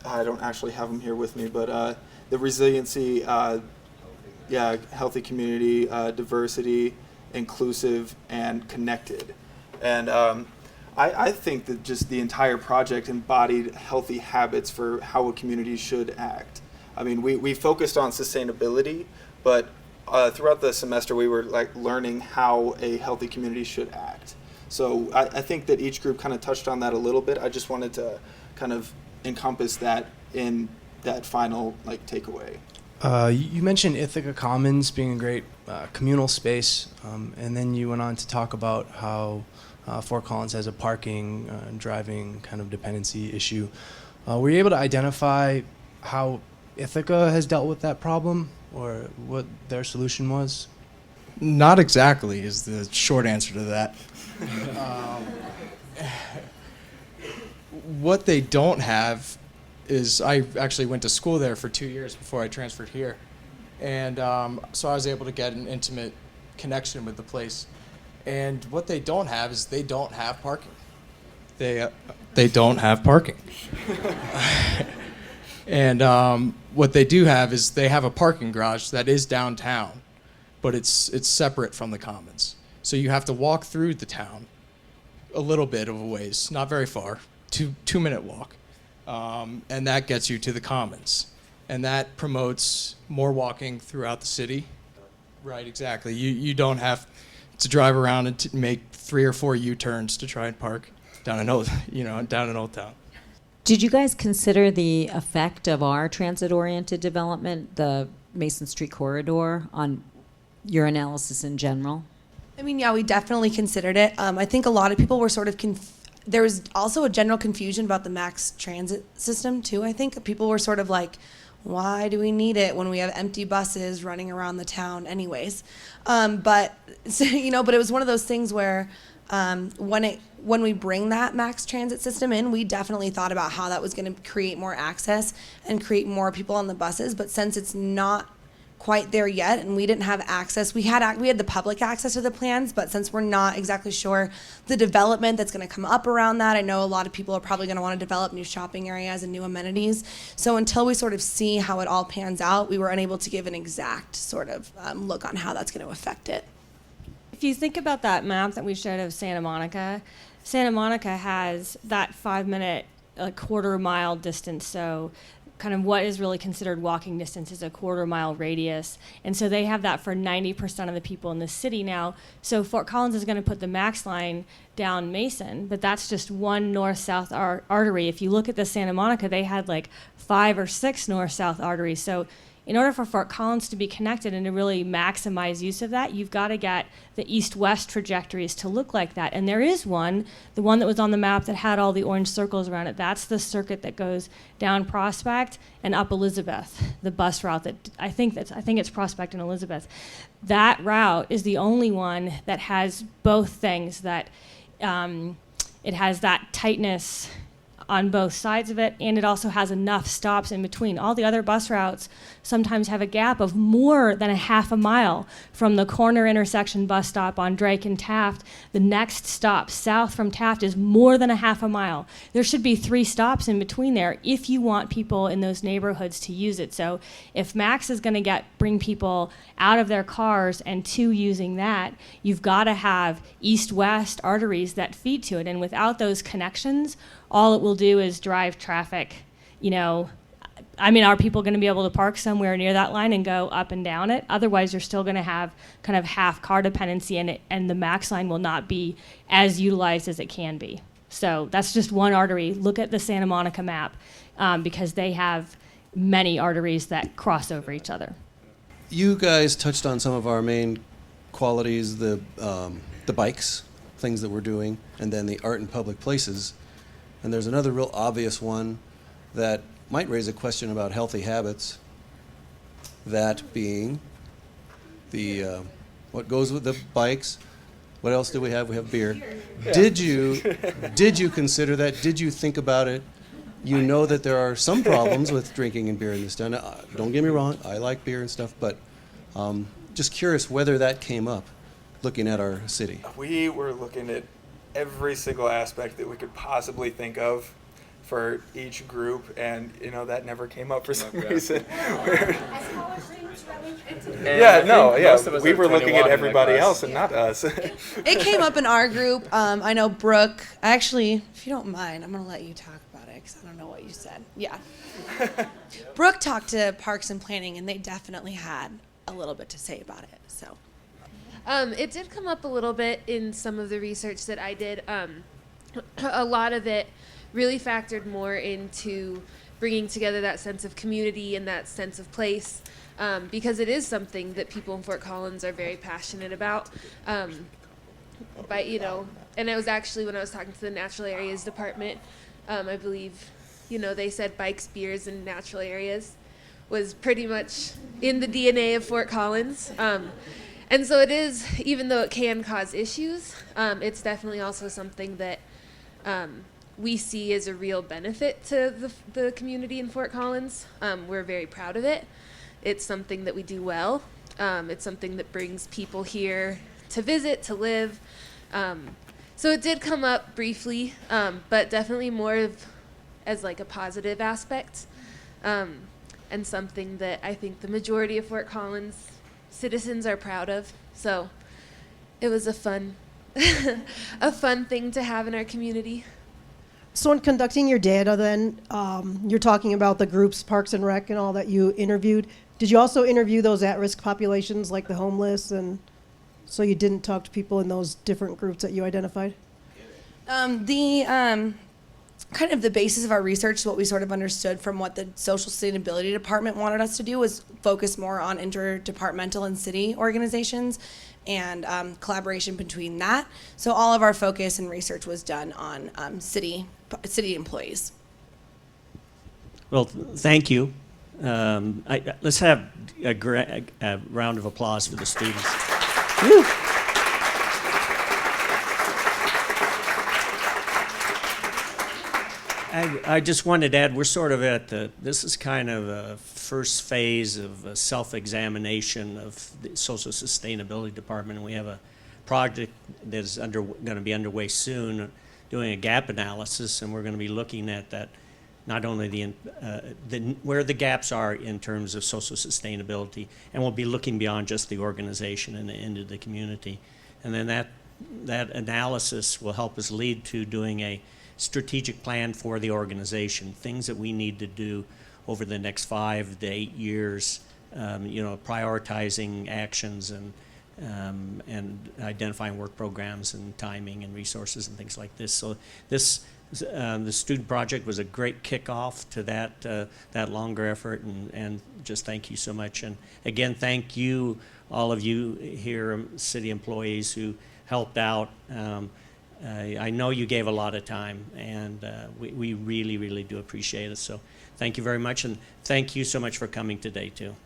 don't actually have them here with me, but the resiliency, healthy community, diversity, inclusive, and connected. And I think that just the entire project embodied healthy habits for how a community should act. I mean, we focused on sustainability, but throughout the semester we were learning how a healthy community should act. So I think that each group kind of touched on that a little bit. I just wanted to kind of encompass that in that final takeaway. You mentioned Ithaca Commons being a great communal space, and then you went on to talk about how Fort Collins has a parking and driving kind of dependency issue. Were you able to identify how Ithaca has dealt with that problem, or what their solution was? Not exactly is the short answer to that. What they don't have is, I actually went to school there for 2 years before I transferred here. And so I was able to get an intimate connection with the place. And what they don't have is they don't have parking. They don't have parking. And what they do have is they have a parking garage that is downtown, but it's separate from the commons. So you have to walk through the town a little bit of a ways, not very far, 2-minute walk. And that gets you to the commons. And that promotes more walking throughout the city. Right, exactly. You don't have to drive around and to make 3 or 4 U-turns to try and park down in Old Town. Did you guys consider the effect of our transit-oriented development, the Mason Street corridor, on your analysis in general? I mean, yeah, we definitely considered it. I think a lot of people were sort of there was also a general confusion about the mass transit system too. I think people were sort of like, why do we need it when we have empty buses running around the town anyways? But it was one of those things where when we bring that max transit system in, we definitely thought about how that was going to create more access and create more people on the buses. But since it's not quite there yet, and we didn't have access, we had the public access to the plans, but since we're not exactly sure the development that's going to come up around that, I know a lot of people are probably going to want to develop new shopping areas and new amenities. So until we sort of see how it all pans out, we were unable to give an exact sort of look on how that's going to affect it. If you think about that map that we showed of Santa Monica has that 5-minute, quarter-mile distance. So kind of what is really considered walking distance is a quarter-mile radius. And so they have that for 90% of the people in the city now. So Fort Collins is going to put the Max line down Mason, but that's just one north-south artery. If you look at the Santa Monica, they had like 5 or 6 north-south arteries. So in order for Fort Collins to be connected and to really maximize use of that, you've got to get the east-west trajectories to look like that. And there is one, the one that was on the map that had all the orange circles around it. That's the circuit that goes down Prospect and up Elizabeth, the bus route that I think it's Prospect and Elizabeth. That route is the only one that has both things, that it has that tightness on both sides of it, and it also has enough stops in between. All the other bus routes sometimes have a gap of more than a half a mile from the corner intersection bus stop on Drake and Taft. The next stop south from Taft is more than a half a mile. There should be 3 stops in between there if you want people in those neighborhoods to use it. So if Max is going to bring people out of their cars and to using that, you've got to have east-west arteries that feed to it. And without those connections, all it will do is drive traffic. Are people going to be able to park somewhere near that line and go up and down it? Otherwise, you're still going to have kind of half car dependency in it, and the Max line will not be as utilized as it can be. So that's just one artery. Look at the Santa Monica map, because they have many arteries that cross over each other. You guys touched on some of our main qualities, the bikes, things that we're doing, and then the art in public places. And there's another real obvious one that might raise a question about healthy habits, that being the what goes with the bikes. What else do we have? We have beer. Yeah. Did you consider that? Did you think about it? You know that there are some problems with drinking and beer in this town. Don't get me wrong, I like beer and stuff, but just curious whether that came up looking at our city. We were looking at every single aspect that we could possibly think of for each group, and that never came up for some reason. We were looking at everybody else and not us. It came up in our group. I know Brooke, actually, if you don't mind, I'm going to let you talk about it because I don't know what you said. Yeah. Brooke talked to Parks and Planning, and they definitely had a little bit to say about it. So. It did come up a little bit in some of the research that I did. A lot of it really factored more into bringing together that sense of community and that sense of place, because it is something that people in Fort Collins are very passionate about. And it was actually when I was talking to the Natural Areas Department, I believe, they said bikes, beers, and natural areas was pretty much in the DNA of Fort Collins. And so it is, even though it can cause issues, it's definitely also something that we see as a real benefit to the community in Fort Collins. We're very proud of it. It's something that we do well. It's something that brings people here to visit, to live. So it did come up briefly, but definitely more as like a positive aspect, and something that I think the majority of Fort Collins citizens are proud of. So it was a fun, a fun thing to have in our community. So in conducting your data then, you're talking about the groups, Parks and Rec and all that you interviewed. Did you also interview those at-risk populations like the homeless, and so you didn't talk to people in those different groups that you identified? Kind of the basis of our research, what we sort of understood from what the social sustainability department wanted us to do was focus more on interdepartmental and city organizations and collaboration between that. So all of our focus and research was done on city employees. Well, thank you. Let's have a round of applause for the students. Woo. I just wanted to add, we're sort of at this is kind of a first phase of a self-examination of the social sustainability department, and we have a project that is going to be underway soon, doing a gap analysis, and we're going to be looking at that, not only where the gaps are in terms of social sustainability, and we'll be looking beyond just the organization and into the community, and then that analysis will help us lead to doing a strategic plan for the organization, things that we need to do over the next 5 to 8 years, prioritizing actions and identifying work programs and timing and resources and things like this. So the student project was a great kickoff to that longer effort, and just thank you so much. And again, thank you, all of you here, city employees who helped out. I know you gave a lot of time, and we really, really do appreciate it. So thank you very much, and thank you so much for coming today, too.